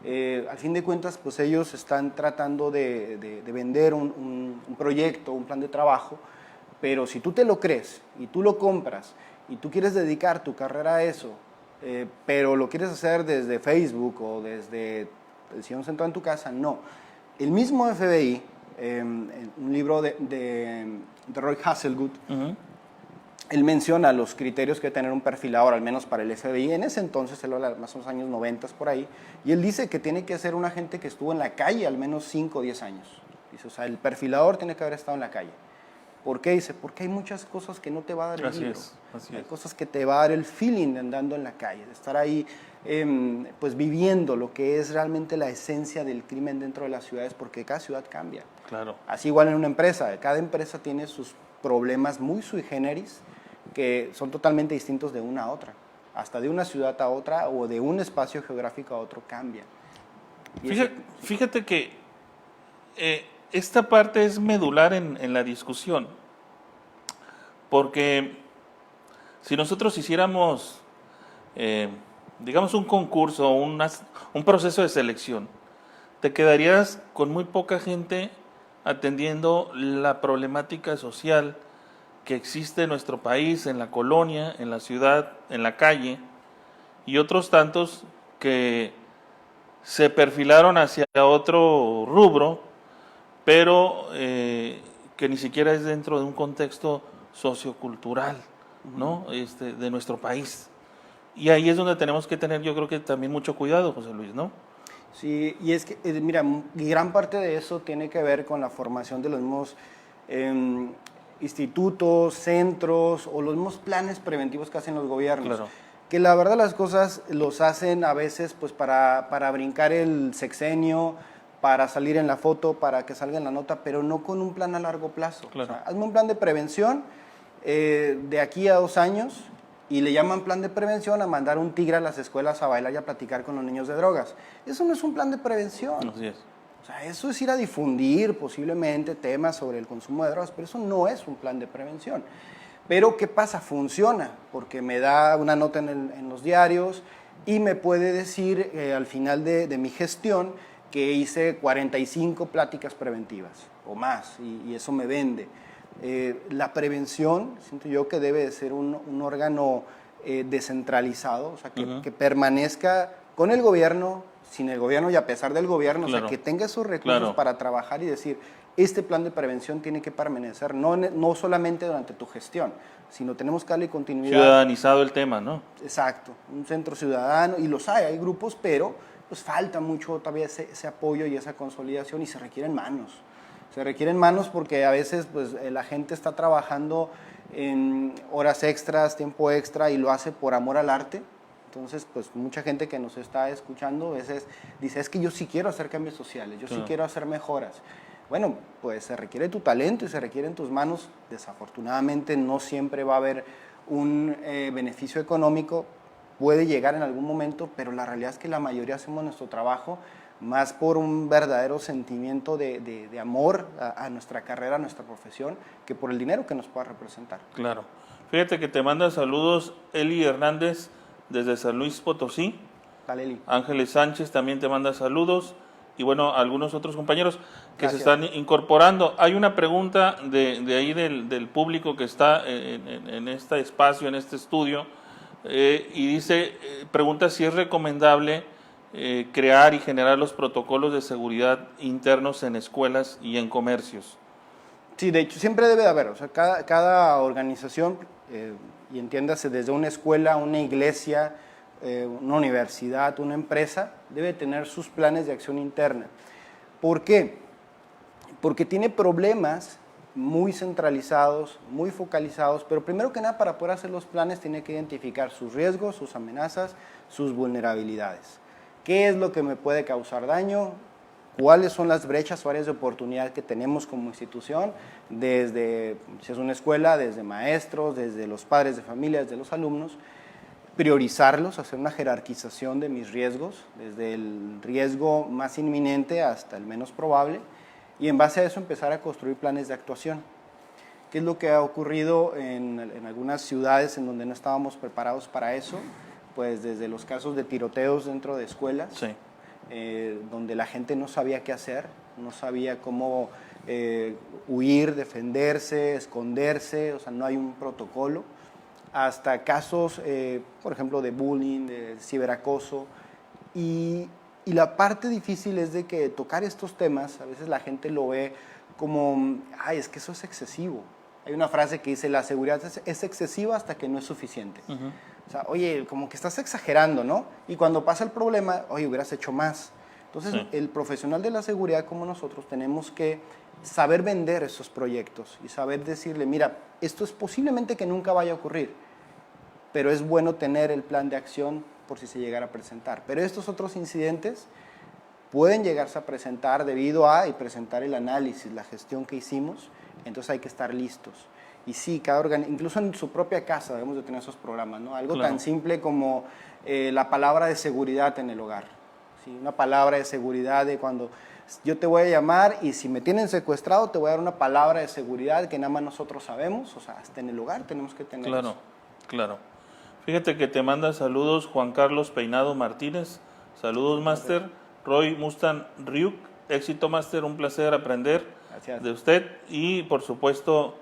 Al fin de cuentas, pues ellos están tratando de vender un proyecto, un plan de trabajo, pero si tú te lo crees y tú lo compras y tú quieres dedicar tu carrera a eso, pero lo quieres hacer desde Facebook o desde el sillón sentado en tu casa, no. El mismo FBI, un libro de Roy Hazelwood, él menciona los criterios que debe tener un perfilador, al menos para el FBI. En ese entonces, él habla más o menos años 90 por ahí, y él dice que tiene que ser un agente que estuvo en la calle al menos 5 o 10 años. Dice, o sea, el perfilador tiene que haber estado en la calle. ¿Por qué? Dice, porque hay muchas cosas que no te va a dar el libro. Hay cosas que te va a dar el feeling de andando en la calle, de estar ahí pues viviendo lo que es realmente la esencia del crimen dentro de las ciudades, porque cada ciudad cambia. Claro. Así igual en una empresa, cada empresa tiene sus problemas muy sui generis que son totalmente distintos de una a otra. Hasta de una ciudad a otra o de un espacio geográfico a otro cambia. Fíjate que esta parte es medular en la discusión, porque si nosotros hiciéramos, digamos, un concurso, un proceso de selección, te quedarías con muy poca gente atendiendo la problemática social que existe en nuestro país, en la colonia, en la ciudad, en la calle, y otros tantos que se perfilaron hacia otro rubro, pero que ni siquiera es dentro de un contexto sociocultural, ¿no? De nuestro país. Y ahí es donde tenemos que tener, yo creo que también mucho cuidado, José Luis, ¿no? Sí, y es que, mira, gran parte de eso tiene que ver con la formación de los mismos institutos, centros o los mismos planes preventivos que hacen los gobiernos. Claro. Que la verdad las cosas los hacen a veces pues para brincar el sexenio, para salir en la foto, para que salga en la nota, pero no con un plan a largo plazo. Claro. O sea, hazme un plan de prevención de aquí a 2 años y le llaman plan de prevención a mandar un tigre a las escuelas a bailar y a platicar con los niños de drogas. Eso no es un plan de prevención. Así es. O sea, eso es ir a difundir posiblemente temas sobre el consumo de drogas, pero eso no es un plan de prevención. Pero ¿qué pasa? Funciona, porque me da una nota en los diarios y me puede decir al final de mi gestión que hice 45 pláticas preventivas o más, y eso me vende. La prevención, siento yo que debe de ser un órgano descentralizado, o sea, que permanezca con el gobierno, sin el gobierno y a pesar del gobierno, Claro. o sea, que tenga esos recursos para trabajar y decir, este plan de prevención tiene que permanecer, no solamente durante tu gestión, sino tenemos que darle continuidad. Ciudadanizado el tema, ¿no? Exacto, un centro ciudadano, y los hay grupos, pero pues falta mucho todavía ese apoyo y esa consolidación y se requieren manos. Se requieren manos porque a veces pues, la gente está trabajando en horas extras, tiempo extra y lo hace por amor al arte. Entonces, pues mucha gente que nos está escuchando a veces dice, es que yo sí quiero hacer cambios sociales, yo sí quiero hacer mejoras. Bueno, pues se requiere tu talento y se requieren tus manos. Desafortunadamente no siempre va a haber un beneficio económico, puede llegar en algún momento, pero la realidad es que la mayoría hacemos nuestro trabajo más por un verdadero sentimiento de amor a nuestra carrera, a nuestra profesión, que por el dinero que nos pueda representar. Claro. Fíjate que te manda saludos Eli Hernández desde San Luis Potosí. Dale, Eli. Ángeles Sánchez también te manda saludos. Y bueno, algunos otros compañeros que Gracias. se están incorporando. Hay una pregunta de ahí del público que está en este espacio, en este estudio, y dice, pregunta si es recomendable crear y generar los protocolos de seguridad internos en escuelas y en comercios. Sí, de hecho, siempre debe de haber, o sea, cada organización, y entiéndase desde una escuela, una iglesia, una universidad, una empresa, debe tener sus planes de acción interna. ¿Por qué? Porque tiene problemas muy centralizados, muy focalizados, pero primero que nada para poder hacer los planes tiene que identificar sus riesgos, sus amenazas, sus vulnerabilidades. ¿Qué es lo que me puede causar daño? ¿Cuáles son las brechas o áreas de oportunidad que tenemos como institución? Desde, si es una escuela, desde maestros, desde los padres de familia, desde los alumnos, priorizarlos, hacer una jerarquización de mis riesgos, desde el riesgo más inminente hasta el menos probable, y en base a eso empezar a construir planes de actuación. ¿Qué es lo que ha ocurrido en algunas ciudades en donde no estábamos preparados para eso? Pues desde los casos de tiroteos dentro de escuelas, Sí. Donde la gente no sabía qué hacer, no sabía cómo huir, defenderse, esconderse, o sea, no hay un protocolo, hasta casos, por ejemplo, de bullying, de ciberacoso, y la parte difícil es de que tocar estos temas, a veces la gente lo ve como, ay, es que eso es excesivo. Hay una frase que dice, la seguridad es excesiva hasta que no es suficiente. O sea, oye, como que estás exagerando, ¿no? Y cuando pasa el problema, oye, hubieras hecho más. Entonces, el profesional de la seguridad como nosotros tenemos que saber vender esos proyectos y saber decirle, mira, esto es posiblemente que nunca vaya a ocurrir, pero es bueno tener el plan de acción por si se llegara a presentar. Pero estos otros incidentes pueden llegarse a presentar debido a, y presentar el análisis, la gestión que hicimos, entonces hay que estar listos. Y sí, incluso en su propia casa debemos de tener esos programas, ¿no? Algo tan simple como la palabra de seguridad en el hogar. ¿Sí? Una palabra de seguridad de cuando yo te voy a llamar y si me tienen secuestrado te voy a dar una palabra de seguridad que nada más nosotros sabemos, o sea, hasta en el hogar tenemos que tener eso. Claro. Fíjate que te manda saludos Juan Carlos Peinado Martínez. Saludos, Máster. Roy Mustang Ryuk. Éxito, Máster. Un placer aprender de usted. Y, por supuesto,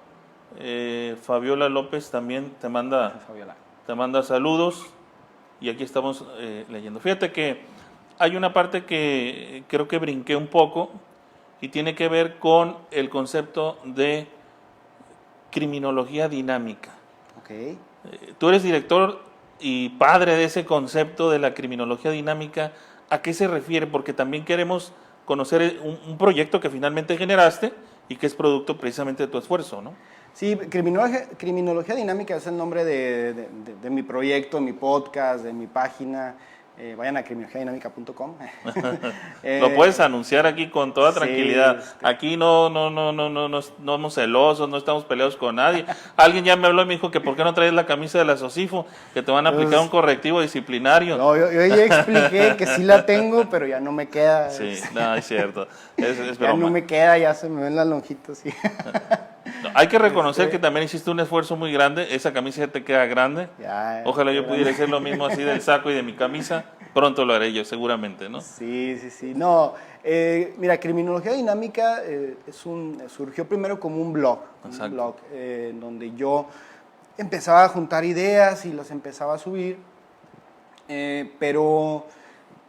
Fabiola López también te manda saludos. Y aquí estamos leyendo. Fíjate que hay una parte que creo que brinqué un poco y tiene que ver con el concepto de criminología dinámica. Okay. Tú eres director y padre de ese concepto de la criminología dinámica, ¿a qué se refiere? Porque también queremos conocer un proyecto que finalmente generaste y que es producto precisamente de tu esfuerzo, ¿no? Sí, Criminología Dinámica es el nombre de mi proyecto, mi podcast, de mi página. Vayan a criminologiadinámica.com. Lo puedes anunciar aquí con toda tranquilidad. Sí, Aquí no somos celosos, no estamos peleados con nadie. Alguien ya me habló y me dijo que por qué no traes la camisa de la SOCIFO, que te van a aplicar un correctivo disciplinario. No, yo ya expliqué que sí la tengo, pero ya no me queda. Sí, no, es cierto. Es ya broma. no me queda, ya se me ven las lonjitas. Sí. No, hay que reconocer que también hiciste un esfuerzo muy grande. Esa camisa ya te queda grande. Ojalá yo pudiera hacer lo mismo así del saco y de mi camisa. Pronto lo haré yo, seguramente, ¿no? Sí. No, mira, Criminología Dinámica surgió primero como un blog. Donde yo empezaba a juntar ideas y las empezaba a subir. Pero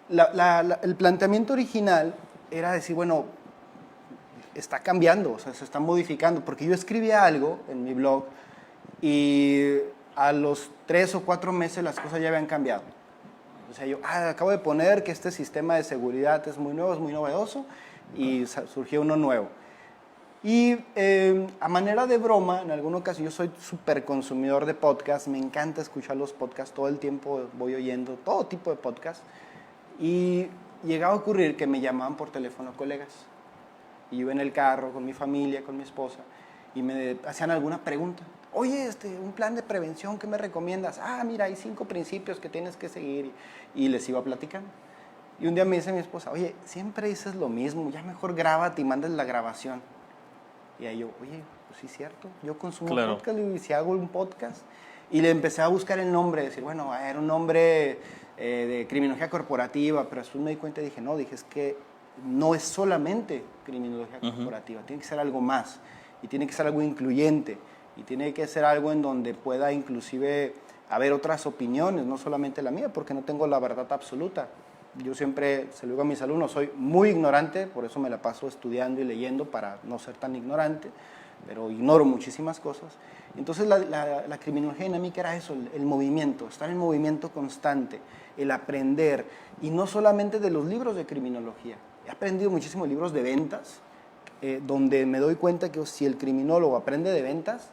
el planteamiento original era decir, bueno, está cambiando, o sea, se está modificando, porque yo escribía algo en mi blog y a los 3 o 4 meses las cosas ya habían cambiado. O sea, yo acabo de poner que este sistema de seguridad es muy nuevo, es muy novedoso, y surgió uno nuevo. Y a manera de broma, en alguna ocasión, yo soy súper consumidor de podcasts, me encanta escuchar los podcasts, todo el tiempo voy oyendo todo tipo de podcasts, y llegaba a ocurrir que me llamaban por teléfono colegas. Y yo en el carro con mi familia, con mi esposa, y me hacían alguna pregunta. Oye, un plan de prevención, ¿qué me recomiendas? Mira, hay 5 principios que tienes que seguir. Y les iba platicando. Y un día me dice mi esposa, oye, siempre dices lo mismo, ya mejor grábate y mandas la grabación. Y ahí yo, oye, pues sí es cierto, yo consumo podcast y si hago un podcast. Y le empecé a buscar el nombre, decir, bueno, era un nombre de criminología corporativa, pero después me di cuenta y dije, es que no es solamente criminología corporativa, tiene que ser algo más, y tiene que ser algo incluyente, y tiene que ser algo en donde pueda inclusive haber otras opiniones, no solamente la mía, porque no tengo la verdad absoluta. Yo siempre se lo digo a mis alumnos, soy muy ignorante, por eso me la paso estudiando y leyendo para no ser tan ignorante, pero ignoro muchísimas cosas. Entonces la criminología dinámica era eso, el movimiento, estar en movimiento constante, el aprender, y no solamente de los libros de criminología. He aprendido muchísimos libros de ventas, donde me doy cuenta que si el criminólogo aprende de ventas,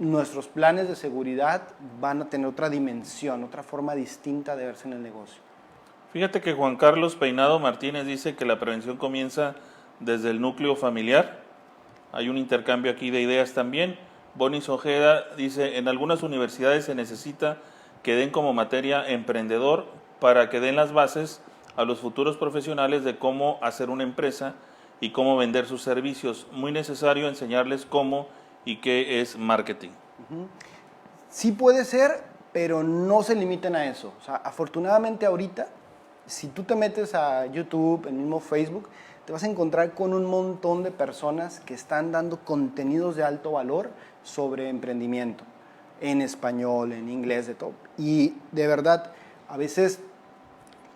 nuestros planes de seguridad van a tener otra dimensión, otra forma distinta de verse en el negocio. Fíjate que Juan Carlos Peinado Martínez dice que la prevención comienza desde el núcleo familiar. Hay un intercambio aquí de ideas también. Bonis Ojeda dice, en algunas universidades se necesita que den como materia emprendedor para que den las bases a los futuros profesionales de cómo hacer una empresa y cómo vender sus servicios. Muy necesario enseñarles cómo y qué es marketing. Sí puede ser, pero no se limiten a eso. O sea, afortunadamente ahorita, si tú te metes a YouTube, el mismo Facebook, te vas a encontrar con un montón de personas que están dando contenidos de alto valor sobre emprendimiento, en español, en inglés, de todo. Y de verdad, a veces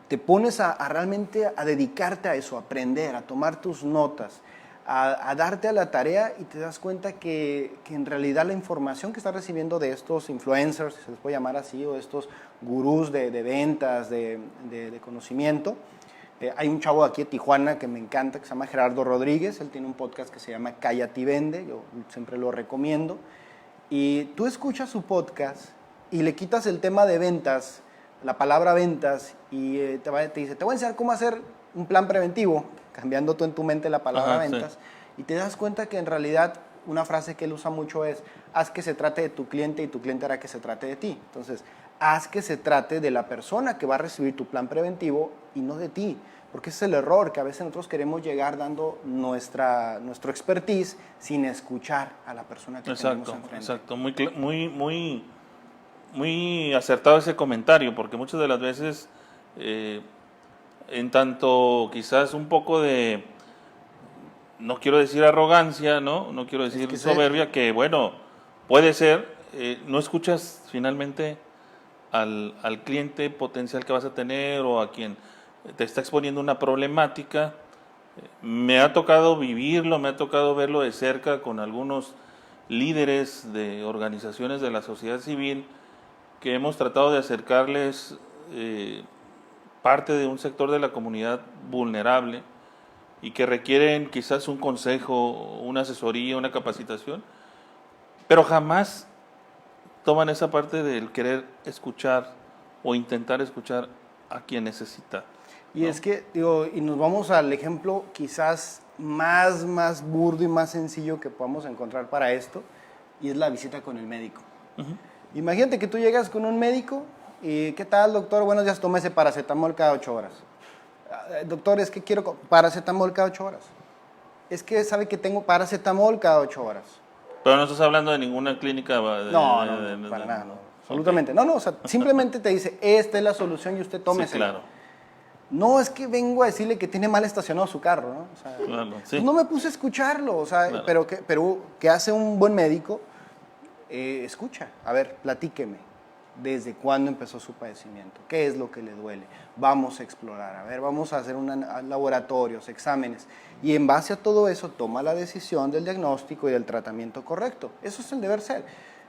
te pones a realmente a dedicarte a eso, a aprender, a tomar tus notas, a darte a la tarea, y te das cuenta que en realidad la información que estás recibiendo de estos influencers, si se les puede llamar así, o estos gurús de ventas, de conocimiento. Hay un chavo aquí de Tijuana que me encanta, que se llama Gerardo Rodríguez. Él tiene un podcast que se llama Cállate y Vende, yo siempre lo recomiendo. Y tú escuchas su podcast y le quitas el tema de ventas, la palabra ventas, y te dice, te voy a enseñar cómo hacer un plan preventivo, cambiando tú en tu mente la palabra ventas, y te das cuenta que en realidad una frase que él usa mucho es, haz que se trate de tu cliente y tu cliente hará que se trate de ti. Entonces, haz que se trate de la persona que va a recibir tu plan preventivo y no de ti, porque ese es el error, que a veces nosotros queremos llegar dando nuestro expertise sin escuchar a la persona que tenemos enfrente. Exacto, muy acertado ese comentario, porque muchas de las veces, en tanto quizás un poco de, no quiero decir arrogancia, no quiero decir soberbia, que bueno, puede ser, no escuchas finalmente al cliente potencial que vas a tener o a quien te está exponiendo una problemática. Me ha tocado vivirlo, me ha tocado verlo de cerca con algunos líderes de organizaciones de la sociedad civil que hemos tratado de acercarles parte de un sector de la comunidad vulnerable y que requieren quizás un consejo, una asesoría, una capacitación, pero jamás toman esa parte del querer escuchar o intentar escuchar a quien necesita. Y es que, digo, y nos vamos al ejemplo quizás más burdo y más sencillo que podamos encontrar para esto, y es la visita con el médico. Uh-huh. Imagínate que tú llegas con un médico y, ¿qué tal, doctor? Buenos días, tómese paracetamol cada 8 horas. Doctor, es que quiero paracetamol cada 8 horas. Es que sabe que tengo paracetamol cada 8 horas. Pero no estás hablando de ninguna clínica. No, para nada, no. Absolutamente. Okay. No, o sea, simplemente te dice, esta es la solución y usted tómese. Sí, claro. No, es que vengo a decirle que tiene mal estacionado su carro, ¿no? O sea, claro, sí. Pues no me puse a escucharlo, o sea, claro. pero ¿qué hace un buen médico? Escucha, a ver, platíqueme, ¿desde cuándo empezó su padecimiento? ¿Qué es lo que le duele? Vamos a explorar, a ver, vamos a hacer laboratorios, exámenes, y en base a todo eso toma la decisión del diagnóstico y del tratamiento correcto. Eso es el deber ser.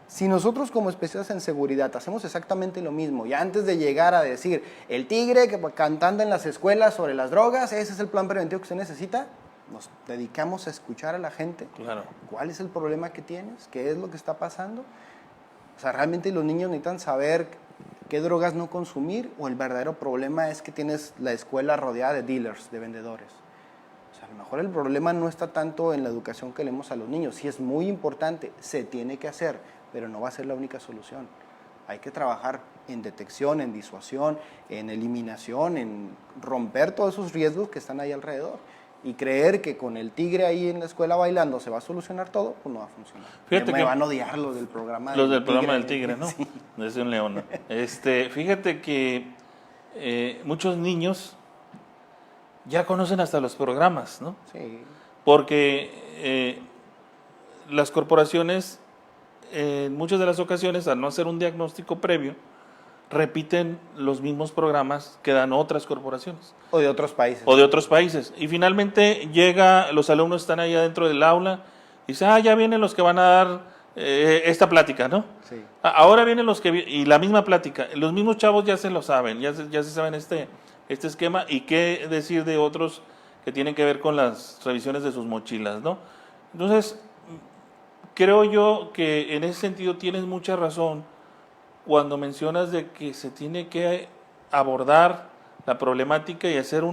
Si nosotros como especialistas en seguridad hacemos exactamente lo mismo y antes de llegar a decir el tigre que cantando en las escuelas sobre las drogas, ese es el plan preventivo que usted necesita, nos dedicamos a escuchar a la gente. Claro. ¿Cuál es el problema que tienes? ¿Qué es lo que está pasando? O sea, realmente los niños necesitan saber qué drogas no consumir, o el verdadero problema es que tienes la escuela rodeada de dealers, de vendedores. O sea, a lo mejor el problema no está tanto en la educación que le demos a los niños. Sí es muy importante, se tiene que hacer, pero no va a ser la única solución. Hay que trabajar en detección, en disuasión, en eliminación, en romper todos esos riesgos que están ahí alrededor. Y creer que con el tigre ahí en la escuela bailando se va a solucionar todo, pues no va a funcionar. Fíjate me van a odiar los del programa los del programa del tigre, ¿no? Sí. Desde un león. Fíjate que muchos niños ya conocen hasta los programas, ¿no? Sí. Porque las corporaciones, en muchas de las ocasiones, al no hacer un diagnóstico previo, repiten los mismos programas que dan otras corporaciones. O de otros países. O de otros países. Y finalmente los alumnos están ahí adentro del aula y dicen, ya vienen los que van a dar esta plática, ¿no? Sí. Ahora vienen los que... Y la misma plática. Los mismos chavos ya se lo saben, ya se saben este esquema, y qué decir de otros que tienen que ver con las revisiones de sus mochilas, ¿no? Entonces, creo yo que en ese sentido tienes mucha razón cuando mencionas de que se tiene que abordar la problemática y hacer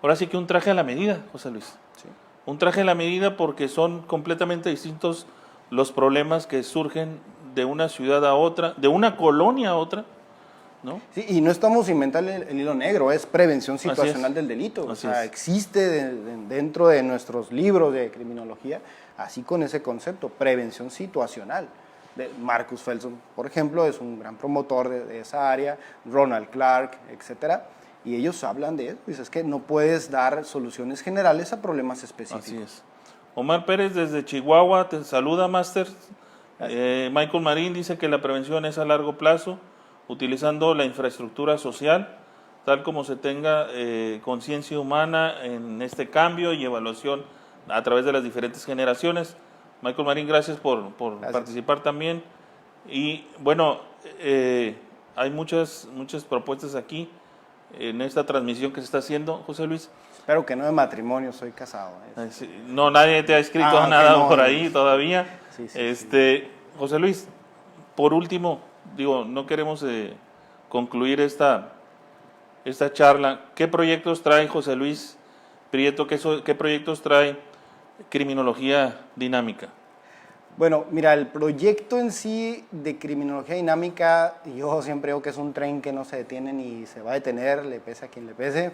ahora sí que un traje a la medida, José Luis. Sí. Un traje a la medida, porque son completamente distintos los problemas que surgen de una ciudad a otra, de una colonia a otra, ¿no? Sí, y no estamos inventando el hilo negro, es prevención situacional del delito. O sea, existe dentro de nuestros libros de criminología, así con ese concepto, prevención situacional. Marcus Felson, por ejemplo, es un gran promotor de esa área, Ronald Clark, etcétera, y ellos hablan de eso. Dices que no puedes dar soluciones generales a problemas específicos. Así es. Omar Pérez desde Chihuahua te saluda, Máster. Michael Marín dice que la prevención es a largo plazo, utilizando la infraestructura social, tal como se tenga conciencia humana en este cambio y evaluación a través de las diferentes generaciones. Michael Marín, gracias por participar también. Y bueno, hay muchas propuestas aquí en esta transmisión que se está haciendo, José Luis. Espero que no de matrimonio, soy casado. No, nadie te ha escrito nada por ahí todavía. Sí. José Luis, por último, no queremos concluir esta charla. ¿Qué proyectos trae José Luis Prieto? ¿Qué proyectos trae Criminología Dinámica? Bueno, mira, el proyecto en sí de Criminología Dinámica, yo siempre digo que es un tren que no se detiene ni se va a detener, le pese a quien le pese,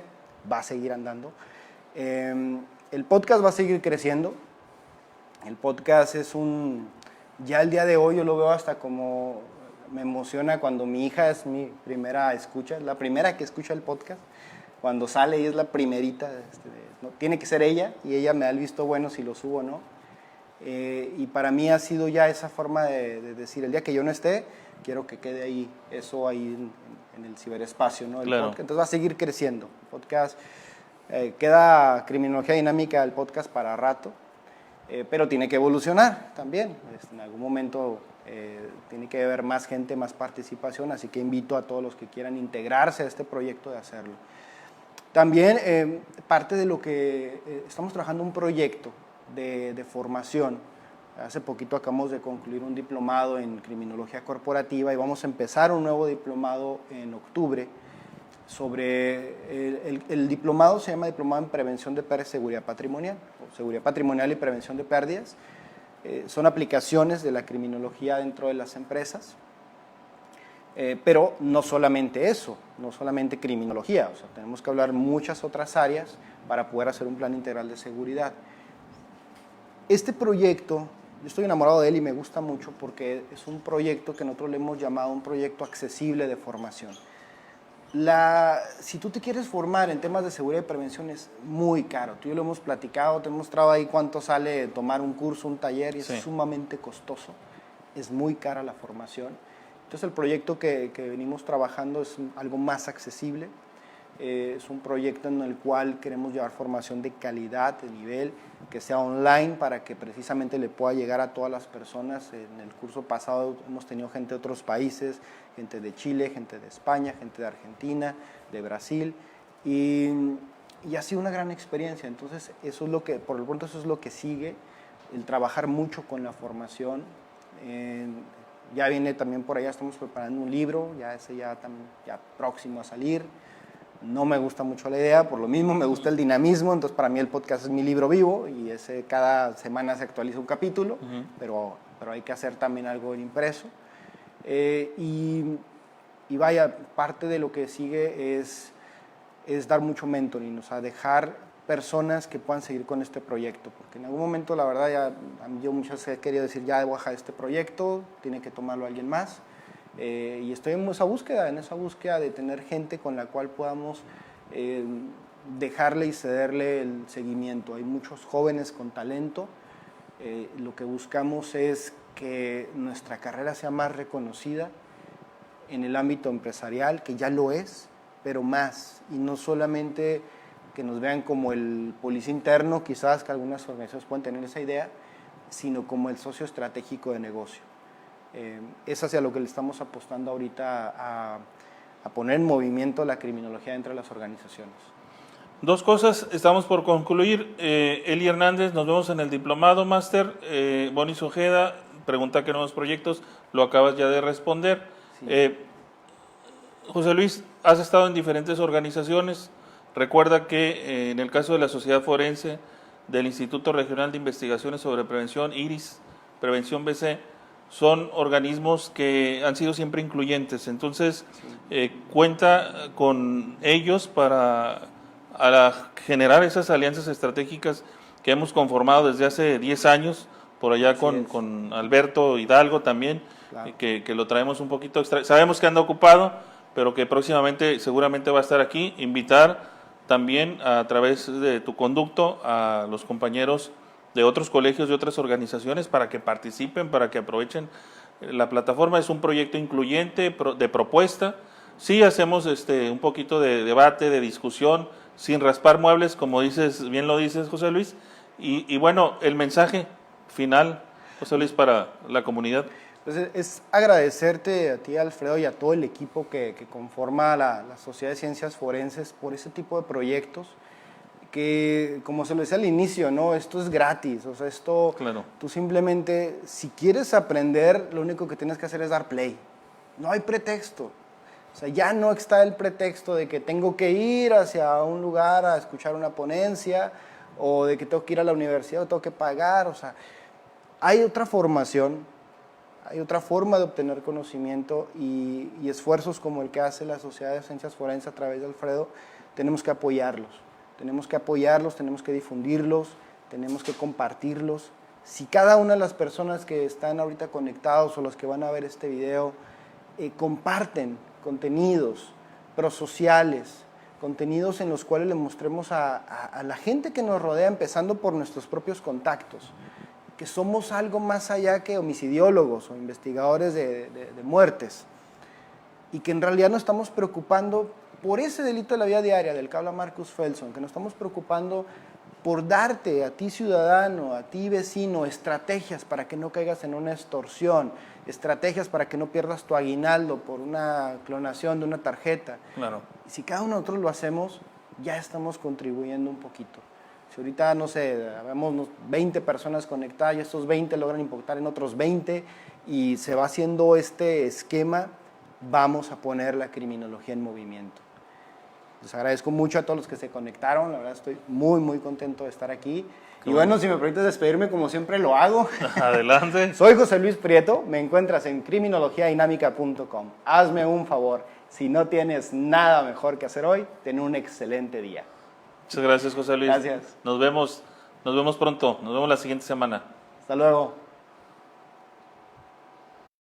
va a seguir andando. El podcast va a seguir creciendo. El podcast ya el día de hoy yo lo veo hasta como me emociona cuando mi hija es mi primera escucha, es la primera que escucha el podcast. Cuando sale ella es la primerita, ¿no? Tiene que ser ella, y ella me da el visto bueno si lo subo o no. Y para mí ha sido ya esa forma de decir, el día que yo no esté, quiero que quede ahí, eso ahí en el ciberespacio, ¿no? Claro. Podcast. Entonces va a seguir creciendo. El podcast, queda Criminología Dinámica, el podcast para rato. pero tiene que evolucionar también. En algún momento tiene que haber más gente, más participación, así que invito a todos los que quieran integrarse a este proyecto de hacerlo. También parte de lo que estamos trabajando un proyecto de formación. Hace poquito acabamos de concluir un diplomado en criminología corporativa y vamos a empezar un nuevo diplomado en octubre sobre el diplomado se llama Diplomado en Prevención de Pérdidas y Seguridad Patrimonial, o Seguridad Patrimonial y Prevención de Pérdidas. Son aplicaciones de la criminología dentro de las empresas, pero no solamente eso, no solamente criminología, o sea, tenemos que hablar muchas otras áreas para poder hacer un plan integral de seguridad. Este proyecto, yo estoy enamorado de él y me gusta mucho porque es un proyecto que nosotros le hemos llamado un proyecto accesible de formación. Si tú te quieres formar en temas de seguridad y prevención es muy caro. Tú y yo lo hemos platicado, te he mostrado ahí cuánto sale tomar un curso, un taller, y es sumamente costoso. Es muy cara la formación. Entonces el proyecto que venimos trabajando es algo más accesible. Es un proyecto en el cual queremos llevar formación de calidad, de nivel, que sea online para que precisamente le pueda llegar a todas las personas. En el curso pasado hemos tenido gente de otros países, gente de Chile, gente de España, gente de Argentina, de Brasil, y ha sido una gran experiencia. Entonces, eso es lo que, por lo pronto, eso es lo que sigue, el trabajar mucho con la formación. Ya viene también por allá, estamos preparando un libro, ya próximo a salir. No me gusta mucho la idea, por lo mismo me gusta el dinamismo, entonces para mí el podcast es mi libro vivo y cada semana se actualiza un capítulo, pero hay que hacer también algo en impreso. Y vaya, parte de lo que sigue es dar mucho mentoring, o sea, dejar personas que puedan seguir con este proyecto, porque en algún momento la verdad yo muchas veces he querido decir ya voy a dejar este proyecto, tiene que tomarlo alguien más. Y estoy en esa búsqueda de tener gente con la cual podamos dejarle y cederle el seguimiento. Hay muchos jóvenes con talento, lo que buscamos es que nuestra carrera sea más reconocida en el ámbito empresarial, que ya lo es, pero más, y no solamente que nos vean como el policía interno, quizás que algunas organizaciones pueden tener esa idea, sino como el socio estratégico de negocio. Es hacia lo que le estamos apostando ahorita a poner en movimiento la criminología dentro de las organizaciones. Dos cosas, estamos por concluir. Eli Hernández, nos vemos en el diplomado máster. Bonis Ojeda pregunta qué nuevos proyectos, lo acabas ya de responder. Sí. José Luis, has estado en diferentes organizaciones. Recuerda que en el caso de la Sociedad Forense, del Instituto Regional de Investigaciones sobre Prevención, IRIS, Prevención BC, son organismos que han sido siempre incluyentes. Entonces, cuenta con ellos para generar esas alianzas estratégicas que hemos conformado desde hace 10 años, por allá con Alberto Hidalgo también, claro. que lo traemos un poquito extra. Sabemos que anda ocupado, pero que próximamente seguramente va a estar aquí. Invitar también a través de tu conducto a los compañeros de otros colegios, de otras organizaciones, para que participen, para que aprovechen la plataforma. Es un proyecto incluyente, de propuesta. Sí hacemos un poquito de debate, de discusión, sin raspar muebles, como bien lo dices, José Luis. Y bueno, el mensaje final, José Luis, para la comunidad. Pues es agradecerte a ti, Alfredo, y a todo el equipo que conforma la Sociedad de Ciencias Forenses por ese tipo de proyectos. Que, como se lo decía al inicio, ¿no? Esto es gratis, o sea, claro. Tú simplemente, si quieres aprender, lo único que tienes que hacer es dar play. No hay pretexto. O sea, ya no está el pretexto de que tengo que ir hacia un lugar a escuchar una ponencia, o de que tengo que ir a la universidad o tengo que pagar. O sea, hay otra formación, hay otra forma de obtener conocimiento y esfuerzos como el que hace la Sociedad de Ciencias Forenses a través de Alfredo, tenemos que apoyarlos. Tenemos que apoyarlos, tenemos que difundirlos, tenemos que compartirlos. Si cada una de las personas que están ahorita conectados o los que van a ver este video comparten contenidos prosociales, contenidos en los cuales le mostremos a la gente que nos rodea, empezando por nuestros propios contactos, que somos algo más allá que homicidiólogos o investigadores de muertes, y que en realidad nos estamos preocupando por ese delito de la vida diaria del que habla Marcus Felson, que nos estamos preocupando por darte a ti ciudadano, a ti vecino, estrategias para que no caigas en una extorsión, estrategias para que no pierdas tu aguinaldo por una clonación de una tarjeta. Claro. Y si cada uno de nosotros lo hacemos, ya estamos contribuyendo un poquito. Si ahorita, no sé, vemos 20 personas conectadas y estos 20 logran impactar en otros 20 y se va haciendo este esquema, vamos a poner la criminología en movimiento. Les agradezco mucho a todos los que se conectaron, la verdad estoy muy contento de estar aquí. Y bueno, si me permites despedirme como siempre lo hago. Adelante. Soy José Luis Prieto, me encuentras en criminologiadinámica.com. Hazme un favor, si no tienes nada mejor que hacer hoy, ten un excelente día. Muchas gracias, José Luis. Gracias. Nos vemos pronto, nos vemos la siguiente semana. Hasta luego.